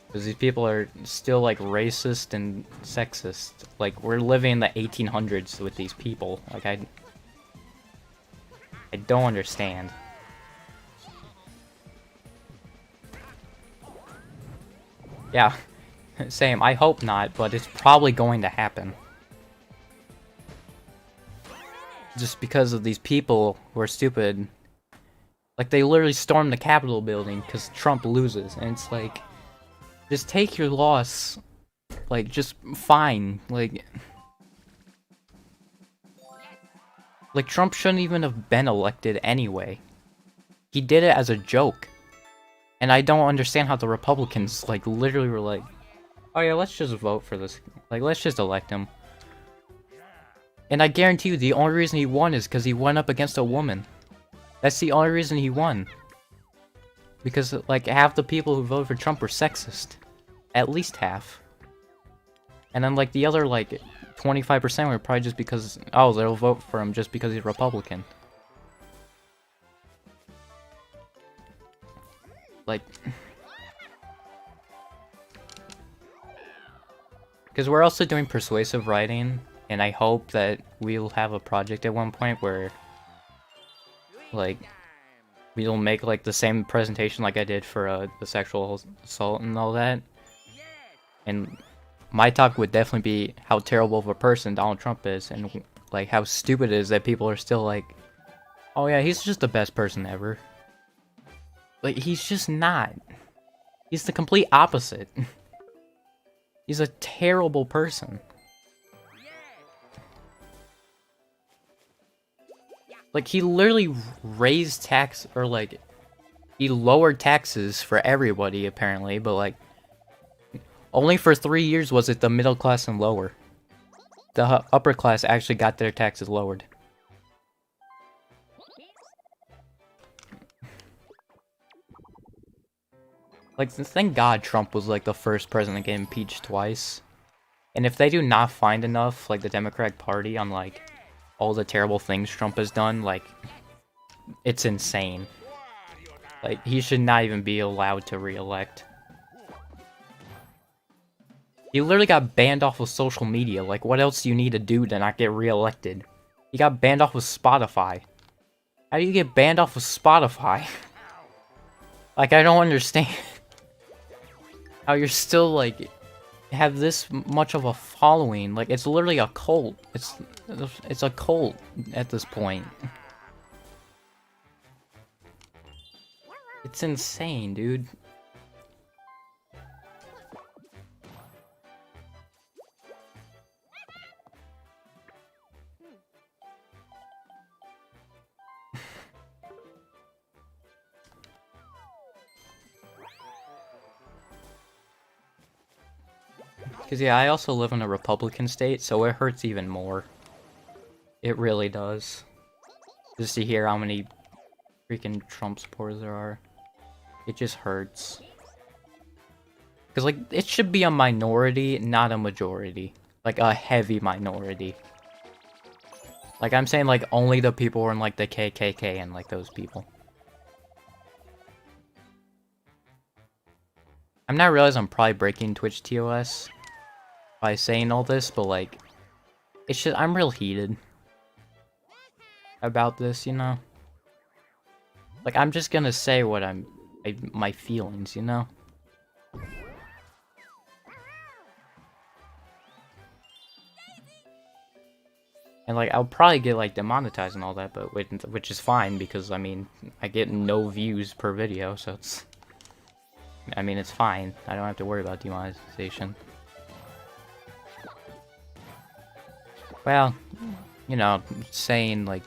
Because these people are still, like, racist and sexist. Like, we're living in the 1800s with these people. Like, I don't understand. Yeah, same. I hope not, but it's probably going to happen. Just because of these people who are stupid. Like, they literally stormed the Capitol building because Trump loses, and it's like... Just take your loss. Like, just fine. Like, Trump shouldn't even have been elected anyway. He did it as a joke. And I don't understand how the Republicans, like, literally were like, oh yeah, let's just vote for this. Like, let's just elect him. And I guarantee you, the only reason he won is because he went up against a woman. That's the only reason he won. Because, like, half the people who voted for Trump were sexist. At least half. And then, like, the other, like, 25% were probably just because, oh, they'll vote for him just because he's Republican. Like... Because we're also doing persuasive writing, and I hope that we'll have a project at one point where, like, we'll make, like, the same presentation like I did for the sexual assault and all that. And my topic would definitely be how terrible of a person Donald Trump is, and, like, how stupid it is that people are still like, Oh yeah, he's just the best person ever. Like, he's just not. He's the complete opposite. He's a terrible person. Like, he literally raised tax, or like, he lowered taxes for everybody, apparently, but like, only for 3 years was it the middle class and lower. The upper class actually got their taxes lowered. Like, thank God Trump was like the first president to get impeached twice. And if they do not find enough, like the Democratic Party, on like all the terrible things Trump has done, like, it's insane. Like, he should not even be allowed to re-elect. He literally got banned off of social media. Like, what else do you need to do to not get re-elected? He got banned off of Spotify. How do you get banned off of Spotify? Like, I don't understand how you're still, like, have this much of a following. Like, it's literally a cult. It's a cult at this point. It's insane, dude. Because, yeah, I also live in a Republican state, so it hurts even more. It really does. Just to hear how many freaking Trump supporters there are. It just hurts. Because, like, it should be a minority, not a majority. Like, a heavy minority. Like, I'm saying, like, only the people who are in, like, the KKK and, like, those people. I'm not realizing I'm probably breaking Twitch TOS by saying all this, but, like, it's just, I'm real heated about this, you know? Like, I'm just gonna say what my feelings, you know? And, like, I'll probably get, like, demonetized and all that, but which is fine, because, I mean, I get no views per video, so it's... I mean, it's fine. I don't have to worry about demonetization. Well, you know, saying, like...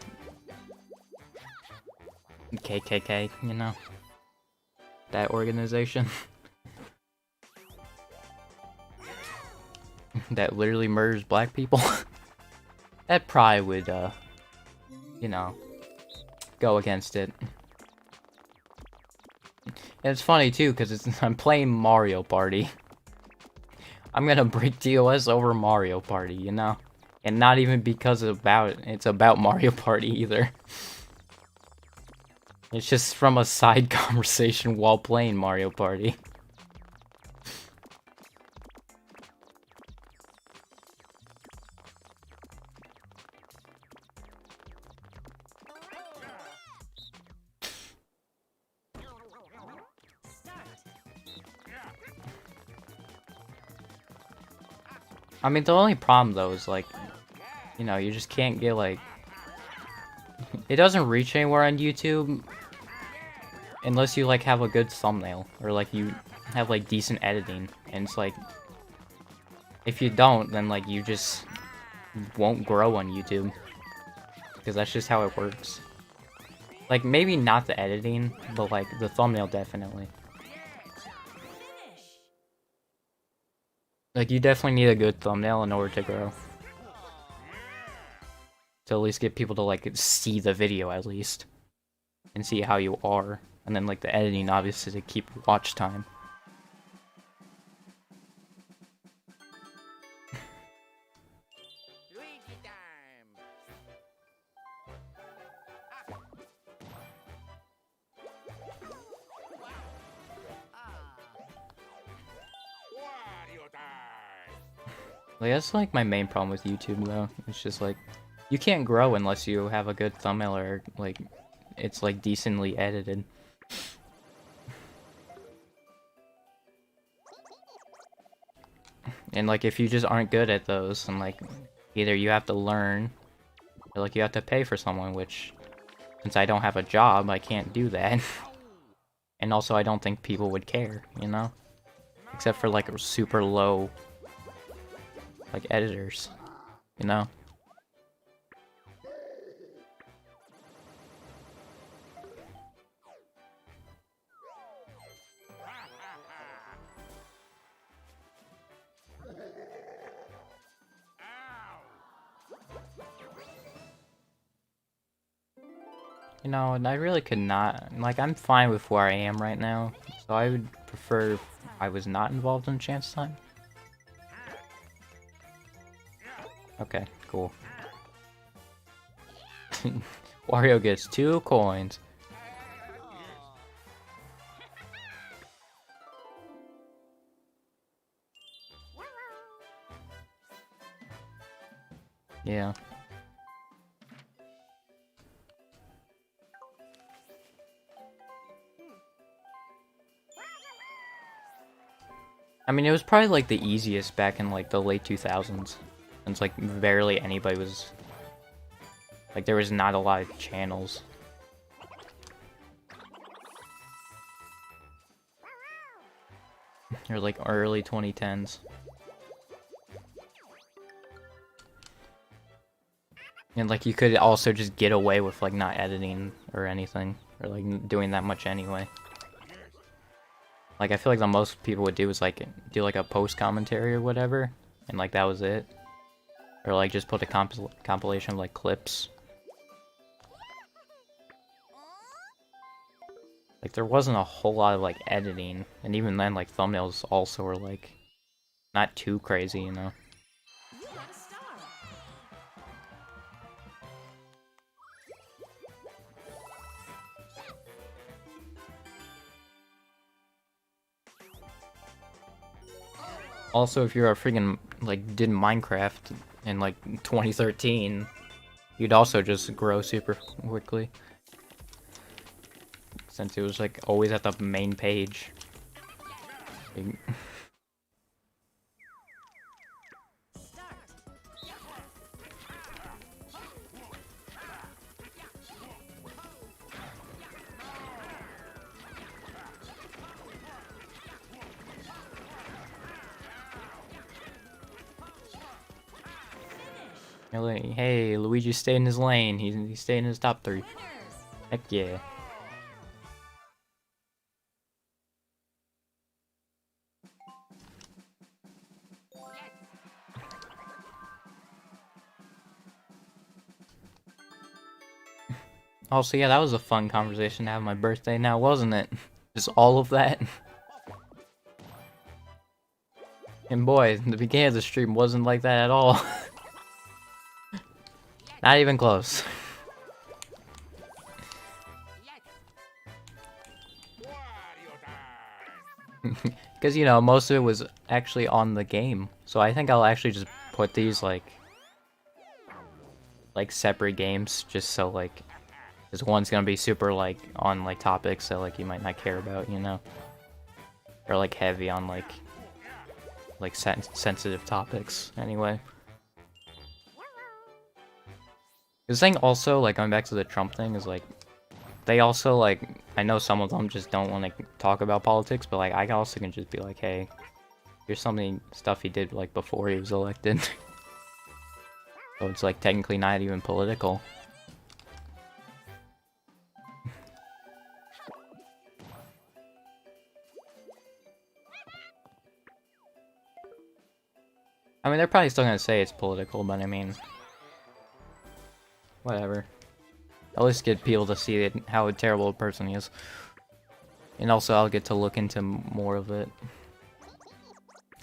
KKK, you know? That organization. That literally murders black people. That probably would, you know, go against it. And it's funny, too, because I'm playing Mario Party. I'm gonna break TOS over Mario Party, you know? And not even because it's about Mario Party, either. It's just from a side conversation while playing Mario Party. I mean, the only problem, though, is, like, you know, you just can't get, like... It doesn't reach anywhere on YouTube unless you, like, have a good thumbnail, or, like, you have, like, decent editing, and it's, like... If you don't, then, like, you just won't grow on YouTube. Because that's just how it works. Like, maybe not the editing, but, like, the thumbnail definitely. Like, you definitely need a good thumbnail in order to grow. To at least get people to, like, see the video, at least. And see how you are. And then, like, the editing, obviously, to keep watch time. Like, that's, like, my main problem with YouTube, though. It's just, like, you can't grow unless you have a good thumbnail or, like, it's, like, decently edited. And, like, if you just aren't good at those, then, like, either you have to learn, or, like, you have to pay for someone, which since I don't have a job, I can't do that. And also, I don't think people would care, you know? Except for, like, super low, like, editors, you know? You know, and I really could not, like, I'm fine with where I am right now, so I would prefer if I was not involved in chance time. Okay, cool. Wario gets 2 coins. Yeah. I mean, it was probably, like, the easiest back in, like, the late 2000s. Since, like, barely anybody was... Like, there was not a lot of channels. Or, like, early 2010s. And, like, you could also just get away with, like, not editing or anything. Or, like, doing that much anyway. Like, I feel like the most people would do is, like, do, like, a post-commentary or whatever. And, like, that was it. Or, like, just put a compilation of, like, clips. Like, there wasn't a whole lot of, like, editing. And even then, like, thumbnails also were, like, not too crazy, you know? Also, if you're a freaking, like, did Minecraft in, like, 2013, you'd also just grow super quickly. Since it was, like, always at the main page. Hey, Luigi stayed in his lane. He stayed in his top 3. Heck yeah. Also, yeah, that was a fun conversation to have on my birthday now, wasn't it? Just all of that. And boy, the beginning of the stream wasn't like that at all. Not even close. Because, you know, most of it was actually on the game. So I think I'll actually just put these, like separate games, just so, like, this one's gonna be super, like, on, like, topics that, like, you might not care about, you know? Or, like, heavy on, like sensitive topics, anyway. This thing also, like, going back to the Trump thing, is, like, they also, like, I know some of them just don't want to talk about politics, but, like, I also can just be like, hey, here's stuff he did, like, before he was elected. So it's, like, technically not even political. I mean, they're probably still gonna say it's political, but I mean, whatever. At least get people to see how terrible a person he is. And also, I'll get to look into more of it.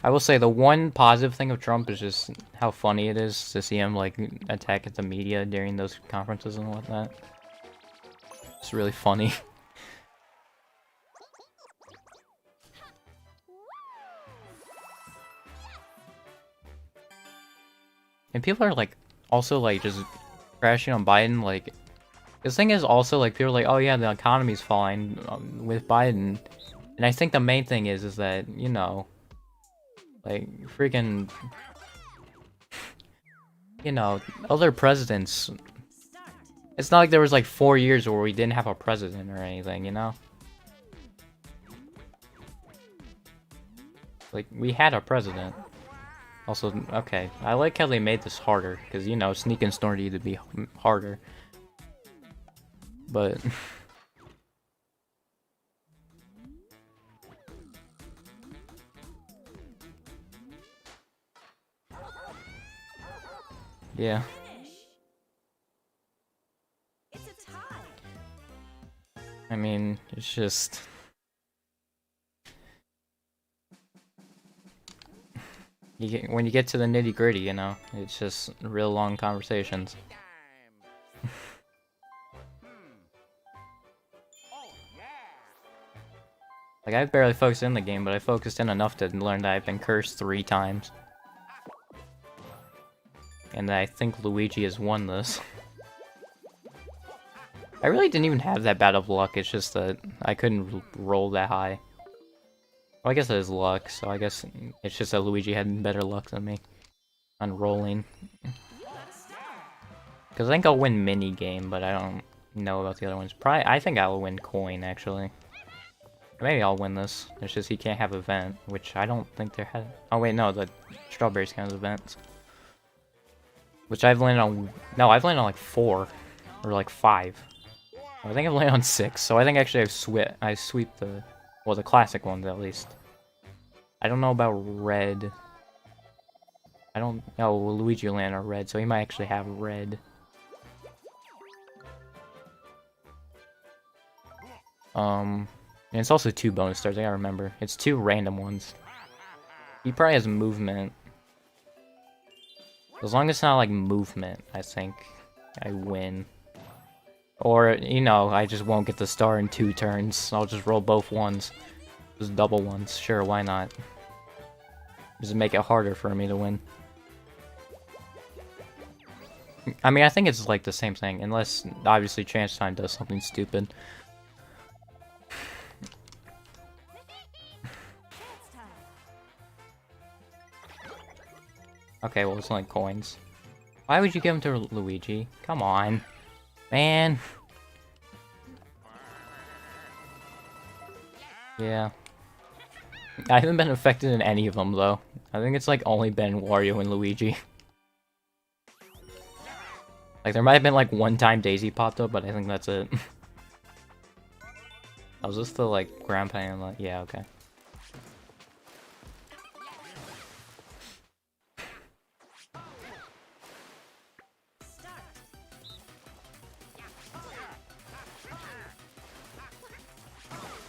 I will say the one positive thing of Trump is just how funny it is to see him, like, attack at the media during those conferences and whatnot. It's really funny. And people are, like, also, like, just crashing on Biden, like... The thing is also, like, people are like, oh yeah, the economy's fine with Biden. And I think the main thing is that, you know... Like, freaking... You know, other presidents... It's not like there was like 4 years where we didn't have a president or anything, you know? Like, we had a president. Also, okay, I like how they made this harder, because, you know, Sneak and Snort need to be harder. But... yeah. I mean, it's just... when you get to the nitty-gritty, you know, it's just real long conversations. Like, I barely focused in the game, but I focused in enough to learn that I've been cursed 3 times. And that I think Luigi has won this. I really didn't even have that bad of luck, it's just that I couldn't roll that high. Well, I guess it is luck, so I guess it's just that Luigi had better luck than me on rolling. Because I think I'll win mini game, but I don't know about the other ones. Probably, I think I'll win coin, actually. Maybe I'll win this. It's just he can't have event, which I don't think there had. Oh wait, no, the strawberries count as events. Which I've landed on. No, I've landed on like 4 or like 5. I think I've landed on 6. So I think actually I sweep the, well, the classic ones at least. I don't know about red. I don't know. Well, Luigi landed on red, so he might actually have red. And it's also 2 bonus stars, I gotta remember. It's 2 random ones. He probably has movement. As long as it's not like movement, I think I win. Or, you know, I just won't get the star in 2 turns. I'll just roll both ones. Just double ones. Sure, why not? Just make it harder for me to win. I mean, I think it's like the same thing, unless obviously Chance Time does something stupid. Okay, well, it's like coins. Why would you give them to Luigi? Come on. Man. Yeah. I haven't been affected in any of them, though. I think it's like only been Wario and Luigi. Like, there might have been like 1 time Daisy popped up, but I think that's it. Was this the like grandpa and like, yeah, okay.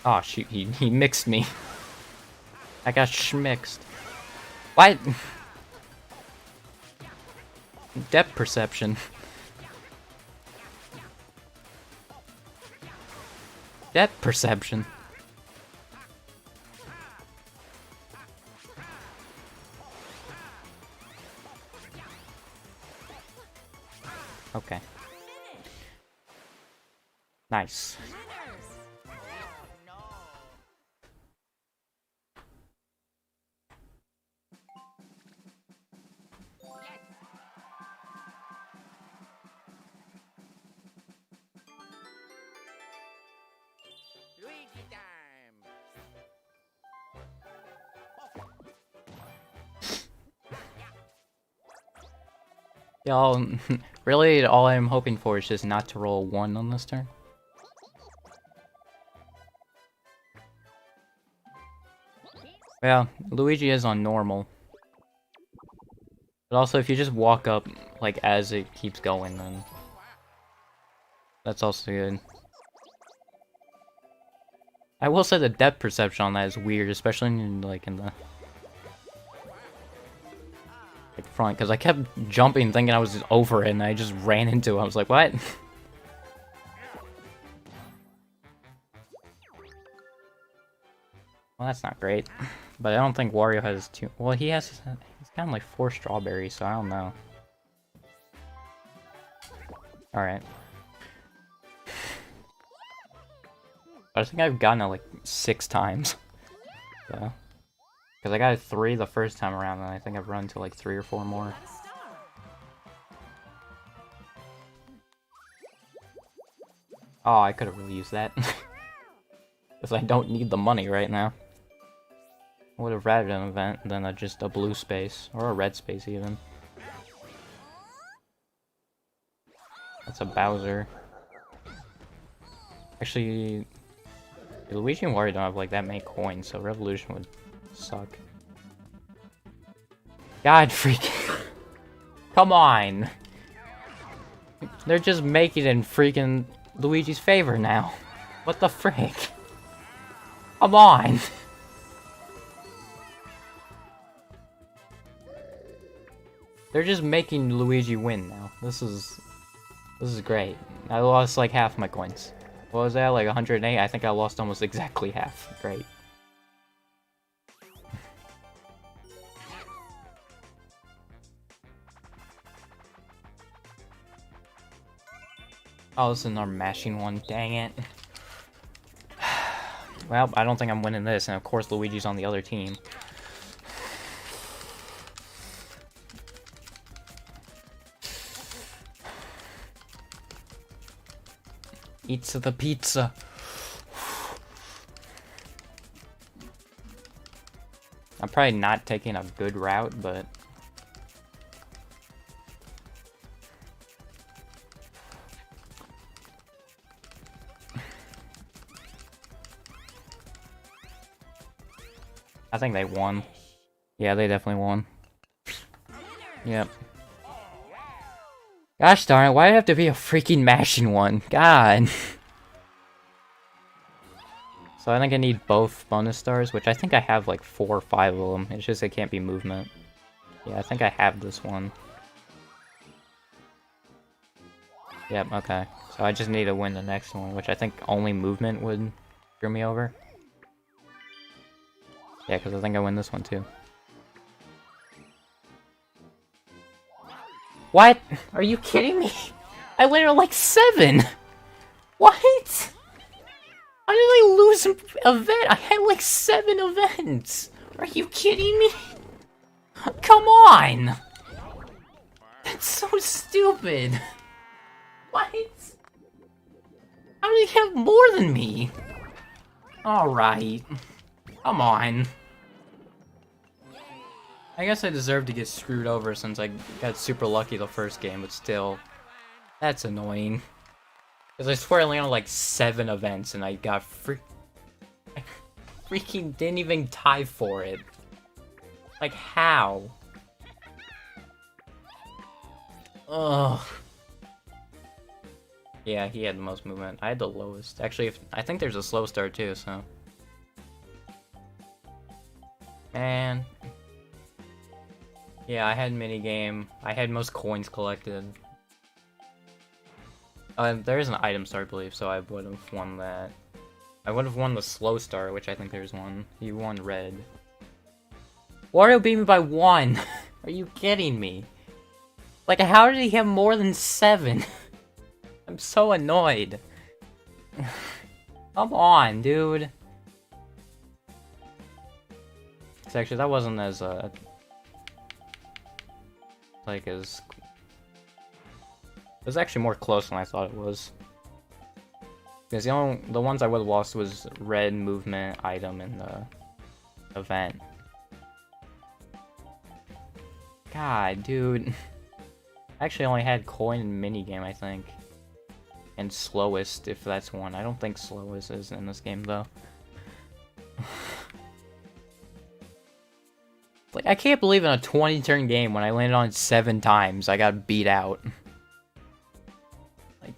Oh shoot, he mixed me. I got schmixed. What? Depth perception. Depth perception. Okay. Nice. Y'all, really, all I'm hoping for is just not to roll 1 on this turn. Yeah, Luigi is on normal. But also, if you just walk up, like, as it keeps going, then... that's also good. I will say the depth perception on that is weird, especially in, like, in the... front, because I kept jumping thinking I was over it and I just ran into it. I was like, what? Well, that's not great. But I don't think Wario has 2. Well, he's kind of like 4 strawberries, so I don't know. Alright. I think I've gotten it like 6 times. So. Because I got a 3 the first time around, and I think I've run to like 3 or 4 more. Oh, I could have really used that. Because I don't need the money right now. I would have rather an event than just a blue space. Or a red space, even. That's a Bowser. Actually, Luigi and Wario don't have like that many coins, so Revolution would suck. God freaking... Come on! They're just making it in freaking Luigi's favor now. What the frick? Come on! They're just making Luigi win now. This is great. I lost like half my coins. What was that, like 108? I think I lost almost exactly half. Great. Oh, this is another mashing one. Dang it. Well, I don't think I'm winning this, and of course Luigi's on the other team. Eats the pizza. I'm probably not taking a good route, but... I think they won. Yeah, they definitely won. Yep. Gosh darn it, why did it have to be a freaking mashing one? God. So I think I need both bonus stars, which I think I have like 4 or 5 of them. It's just it can't be movement. Yeah, I think I have this one. Yep, okay. So I just need to win the next one, which I think only movement would screw me over. Yeah, because I think I win this one too. What? Are you kidding me? I went at like 7! What? How did I lose an event? I had like 7 events! Are you kidding me? Come on! That's so stupid! What? How did he have more than me? Alright. Come on. I guess I deserve to get screwed over since I got super lucky the first game, but still. That's annoying. Because I swear I only had like 7 events and I got I freaking didn't even tie for it. Like, how? Ugh. Yeah, he had the most movement. I had the lowest. Actually, I think there's a slow start too, so... Man... Yeah, I had minigame. I had most coins collected. There is an item star, I believe, so I would have won that. I would have won the slow star, which I think there's one. You won red. Wario beat me by 1! Are you kidding me? Like, how did he have more than 7? I'm so annoyed. Come on, dude. So actually, that wasn't as, like, as... It was actually more close than I thought it was. Because the ones I would have lost was red, movement, item, and the event. God, dude. I actually only had coin and minigame, I think. And slowest, if that's one. I don't think slowest is in this game, though. Like, I can't believe in a 20-turn game, when I landed on it 7 times, I got beat out. Like...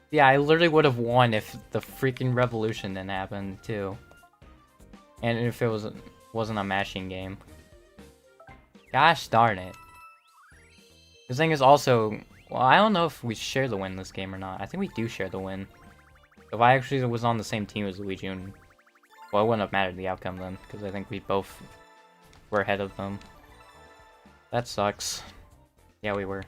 Yeah, I literally would have won if the freaking revolution didn't happen, too. And if it wasn't a mashing game. Gosh darn it. The thing is also... Well, I don't know if we share the win this game or not. I think we do share the win. If I actually was on the same team as Luigi and... Well, it wouldn't have mattered the outcome then, because I think we both were ahead of them. That sucks. Yeah, we were.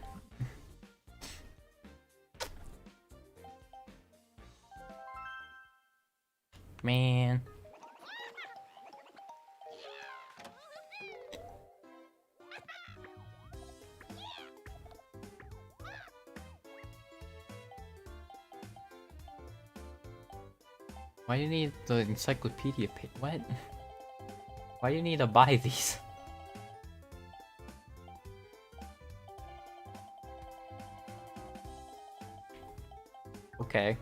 Man. Why do you need the encyclopedia page? What? Why do you need to buy these? Okay.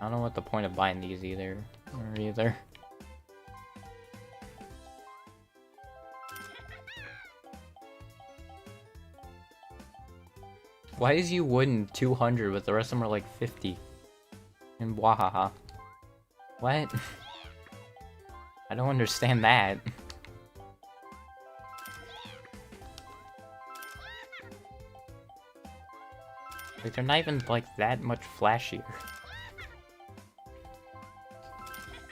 I don't know what the point of buying these either. Why is you wooden 200 but the rest of them are like 50? And wahaha. What? I don't understand that. Like, they're not even like that much flashier.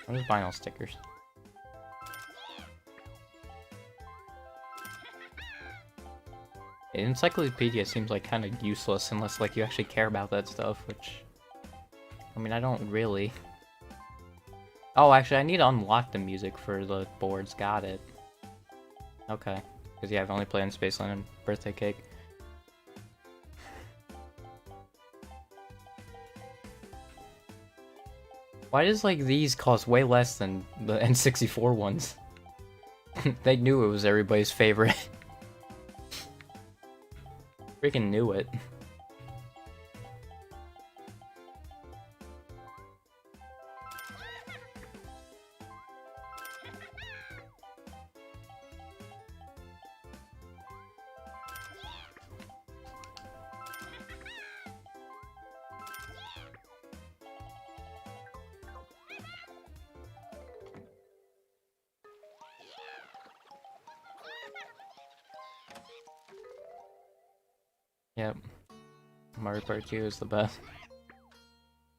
I'm just vinyl stickers. Encyclopedia seems like kind of useless unless like you actually care about that stuff, which I mean I don't really. Oh, actually I need to unlock the music for the boards. Got it. Okay, because yeah, I've only played in Spaceland and Birthday Cake. Why does like these cost way less than the N64 ones? They knew it was everybody's favorite. Freaking knew it. Yep. Mario Party 2 is the best.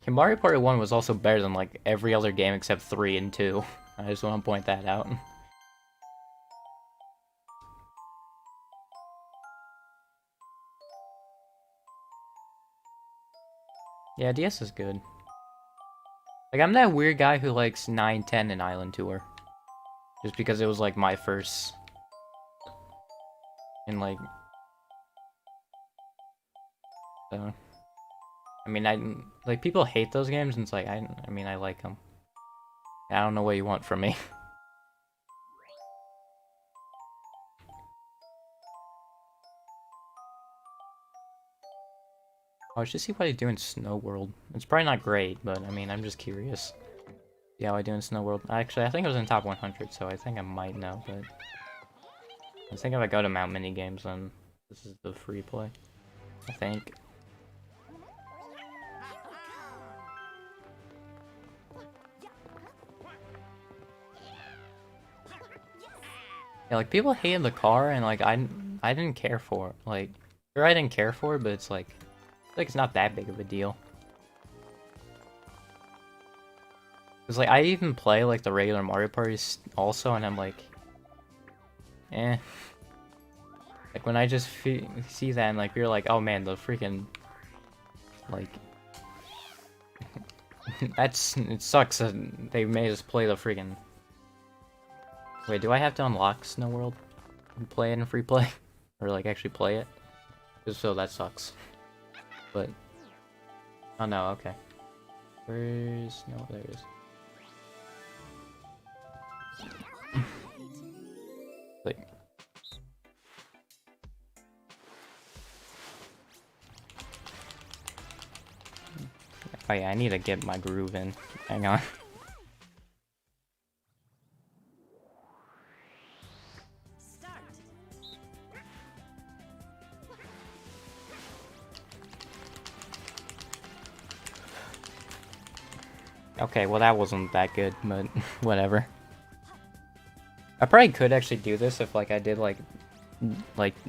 Okay, Mario Party 1 was also better than like every other game except 3 and 2. I just want to point that out. Yeah, DS is good. Like, I'm that weird guy who likes 9, 10, and Island Tour. Just because it was like my first. And like. So. I mean, like, people hate those games, and it's like, I mean, I like them. I don't know what you want from me. I should see what I do in Snow World. It's probably not great, but I mean, I'm just curious. See how I do in Snow World. Actually, I think it was in top 100, so I think I might know, but I think if I go to Mount Mini Games, then this is the free play. I think. Yeah, like, people hated the car, and like, I didn't care for it. Like, sure, I didn't care for it, but it's like it's not that big of a deal. Cause like, I even play like the regular Mario parties also, and I'm like, eh. Like, when I just see that, and like, you're like, oh man, the freaking, like, it sucks that they made us play the freaking. Wait, do I have to unlock Snow World and play it in free play? Or like actually play it? Just so that sucks. But oh no, okay. Where's no, there it is. Like, oh yeah, I need to get my groove in. Hang on. Okay, well that wasn't that good, but whatever. I probably could actually do this if like I did like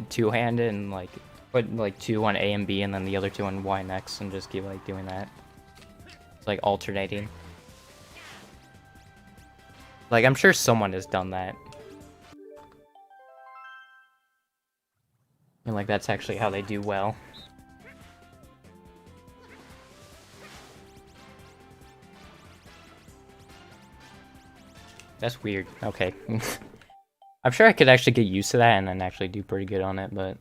two-handed and like put like 2 on A and B and then the other 2 on Y and X and just keep like doing that. It's like alternating. Like, I'm sure someone has done that. And like that's actually how they do well. That's weird. Okay. I'm sure I could actually get used to that and then actually do pretty good on it, but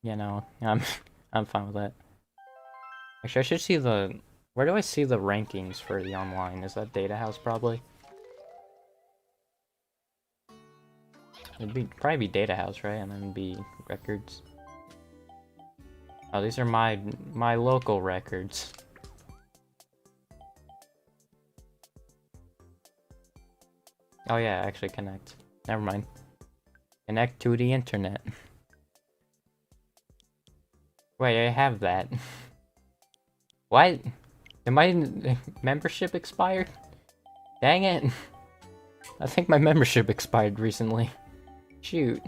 you know, I'm fine with that. Actually, I should see the Where do I see the rankings for the online? Is that Data House probably? It'd probably be Data House, right? And then be records. Oh, these are my local records. Oh yeah, actually connect. Never mind. Connect to the internet. Wait, I have that. What? Did my membership expired? Dang it. I think my membership expired recently. Shoot.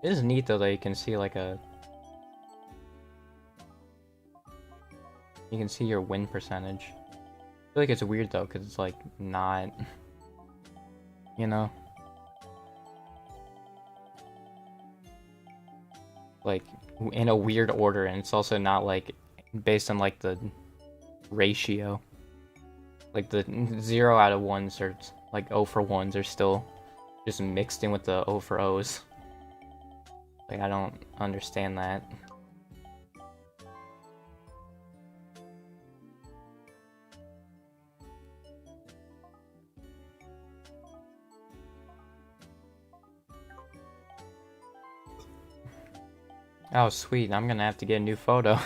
It is neat though that you can see like a... You can see your win percentage. I feel like it's weird though, because it's like not... You know? Like, in a weird order, and it's also not like based on like the ratio. Like the 0 out of 1s or like 0 for 1s are still just mixed in with the 0 for O's. Like, I don't understand that. Oh, sweet. I'm gonna have to get a new photo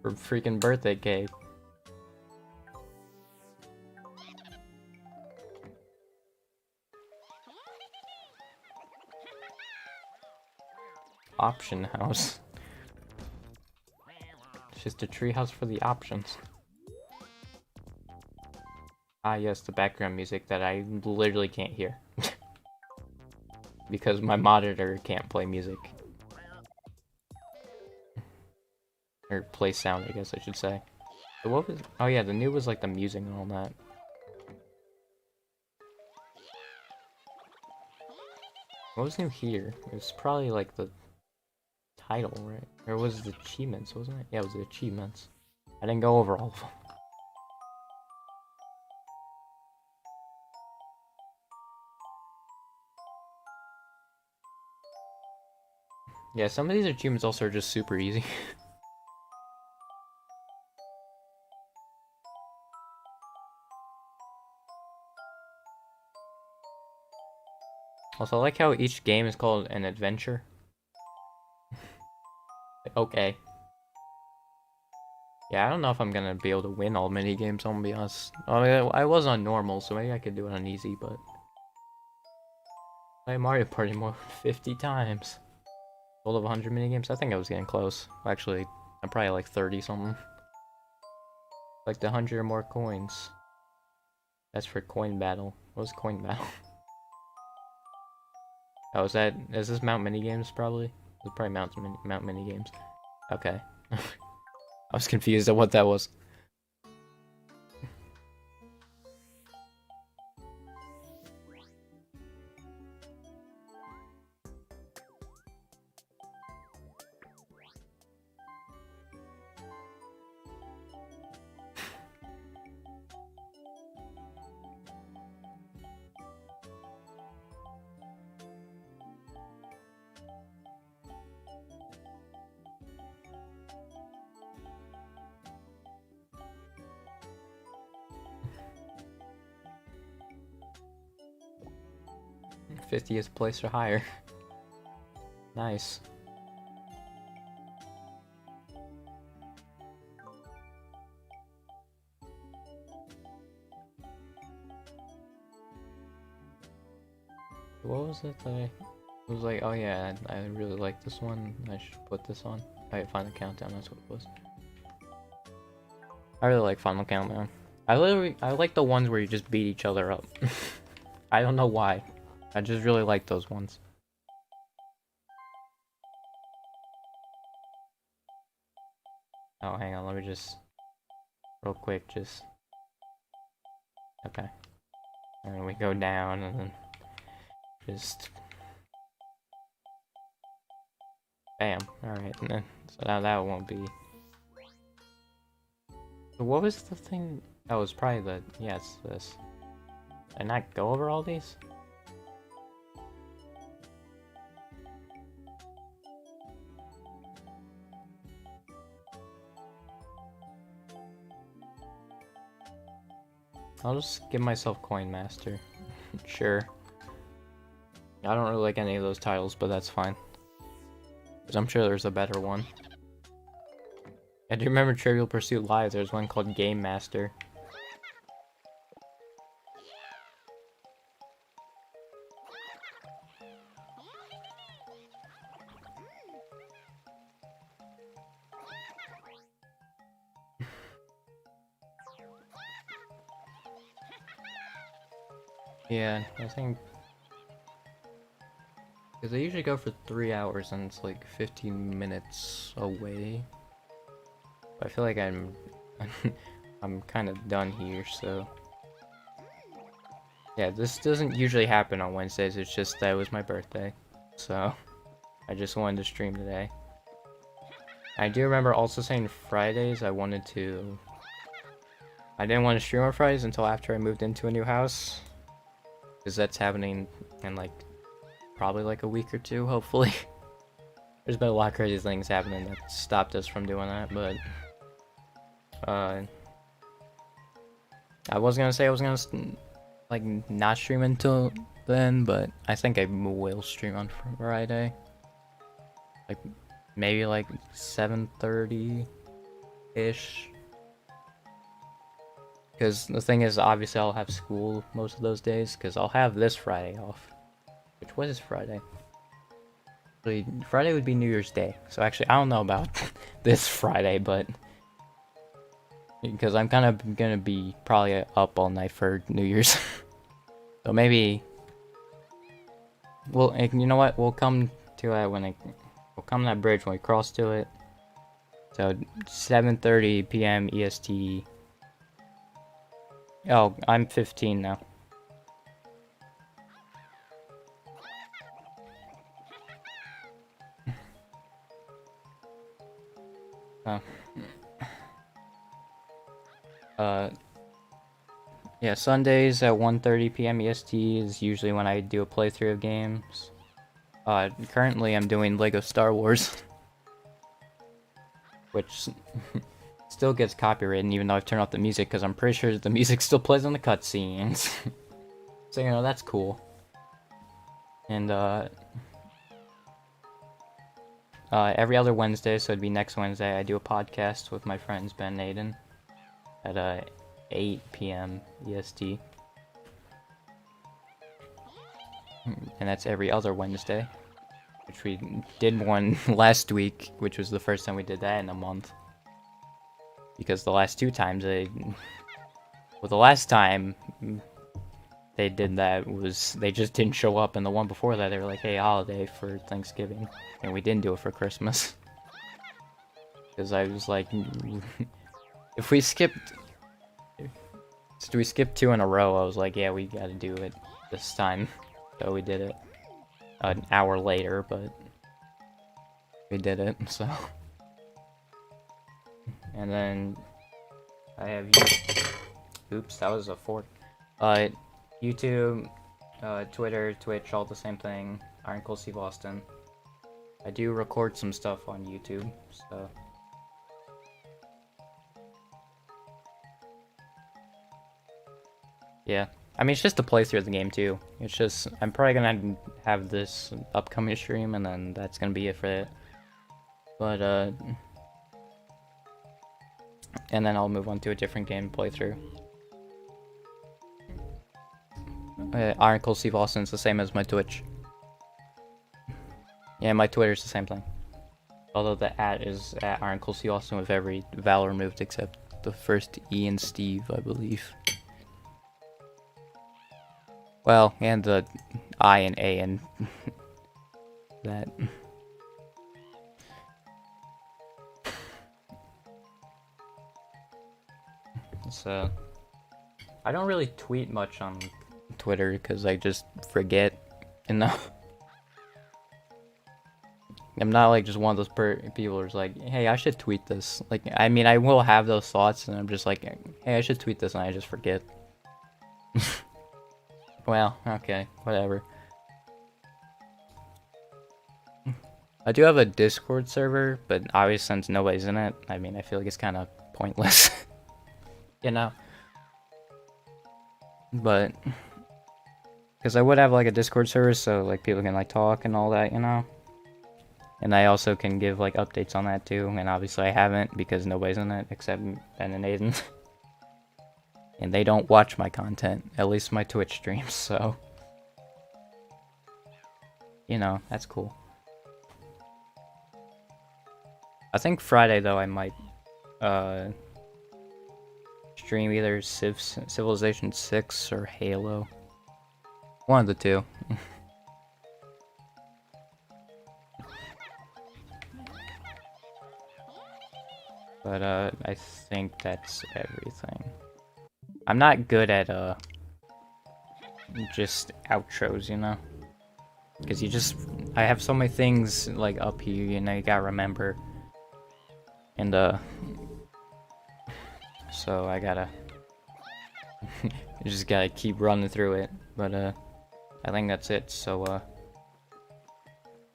for freaking birthday cake. Option house. It's just a treehouse for the options. Ah, yes, the background music that I literally can't hear. Because my monitor can't play music. Or play sound, I guess I should say. So what was... Oh yeah, the new was like the music and all that. What was new here? It was probably like the title, right? Or was it the achievements, wasn't it? Yeah, it was the achievements. I didn't go over all of them. Yeah, some of these achievements also are just super easy. Also, I like how each game is called an adventure. Okay. Yeah, I don't know if I'm gonna be able to win all mini games, I'm gonna be honest. I mean, I was on normal, so maybe I could do it on easy, but... I played Mario Party more than 50 times. Total of 100 mini games? I think I was getting close. Actually, I'm probably like 30 something. Like the 100 or more coins. That's for coin battle. What was coin battle? Oh, is this Mount Mini Games probably? It's probably Mount Mini Games. Okay. I was confused at what that was. 50th place or higher. Nice. What was it that I was like, oh yeah, I really like this one, I should put this on. Alright, Final Countdown, that's what it was. I really like Final Countdown. I like the ones where you just beat each other up. I don't know why. I just really like those ones. Oh, hang on, let me just... Real quick, just... Okay. And then we go down, and then... Just... Bam. Alright, and then... So now that won't be... So what was the thing? Oh, it was probably the... Yeah, it's this. Did I not go over all these? I'll just give myself Coin Master. Sure. I don't really like any of those titles, but that's fine. Because I'm sure there's a better one. I do remember Trivial Pursuit Live, there's one called Game Master. Yeah, I think... Because I usually go for 3 hours and it's like 15 minutes away. But I feel like I'm... I'm kind of done here, so... Yeah, this doesn't usually happen on Wednesdays, it's just that it was my birthday. So, I just wanted to stream today. I do remember also saying Fridays I wanted to... I didn't want to stream on Fridays until after I moved into a new house. Because that's happening in like... probably like a week or two, hopefully. There's been a lot of crazy things happening that stopped us from doing that, but... I was gonna say I was gonna like not stream until then, but I think I will stream on Friday. Like maybe like 7:30-ish. Because the thing is, obviously I'll have school most of those days, because I'll have this Friday off. Which was Friday? Friday would be New Year's Day. So actually, I don't know about this Friday, but... Because I'm kind of gonna be probably up all night for New Year's. So maybe... Well, you know what? We'll come to it when we'll come to that bridge when we cross to it. So 7:30 p.m. EST. Oh, I'm 15 now. Yeah, Sundays at 1:30 p.m. EST is usually when I do a playthrough of games. Currently I'm doing Lego Star Wars. Which still gets copyrighted even though I've turned off the music, because I'm pretty sure the music still plays on the cutscenes. So, you know, that's cool. And, every other Wednesday, so it'd be next Wednesday, I do a podcast with my friends Ben and Aiden at 8 p.m. EST. And that's every other Wednesday, which we did one last week, which was the first time we did that in a month. Because the last two times well, the last time they did that was they just didn't show up, and the one before that they were like, hey, holiday for Thanksgiving, and we didn't do it for Christmas. Because I was like, if we skipped 2 in a row, I was like, yeah, we gotta do it this time. So we did it an hour later, but we did it, so. And then I have oops, that was a fork. YouTube, Twitter, Twitch, all the same thing. Iron Cold Steve Austin. I do record some stuff on YouTube, so. Yeah. I mean, it's just a playthrough of the game, too. It's just, I'm probably gonna have this upcoming stream, and then that's gonna be it for it. But, and then I'll move on to a different game playthrough. Iron Cold Steve Austin's the same as my Twitch. Yeah, my Twitter's the same thing. Although the @ is at Iron Cold Steve Austin with every vowel removed except the first E in Steve, I believe. Well, and the I and A and that. So, I don't really tweet much on Twitter because I just forget, you know. I'm not like just one of those people who's like, hey, I should tweet this. Like, I mean, I will have those thoughts, and I'm just like, hey, I should tweet this, and I just forget. Well, okay, whatever. I do have a Discord server, but obviously since nobody's in it, I mean, I feel like it's kind of pointless. You know? But because I would have like a Discord server, so like people can like talk and all that, you know. And I also can give like updates on that too. And obviously I haven't because nobody's in it except Ben and Aiden. And they don't watch my content, at least my Twitch streams. So you know, that's cool. I think Friday though I might stream either Civilization 6 or Halo. One of the two. But I think that's everything. I'm not good at just outros, you know? Because I have so many things like up here, you know, you gotta remember. And so I gotta you just gotta keep running through it. But I think that's it. So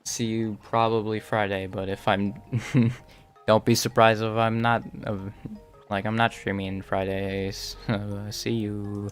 see you probably Friday. But if I'm don't be surprised if I'm not I'm not streaming Fridays. See you.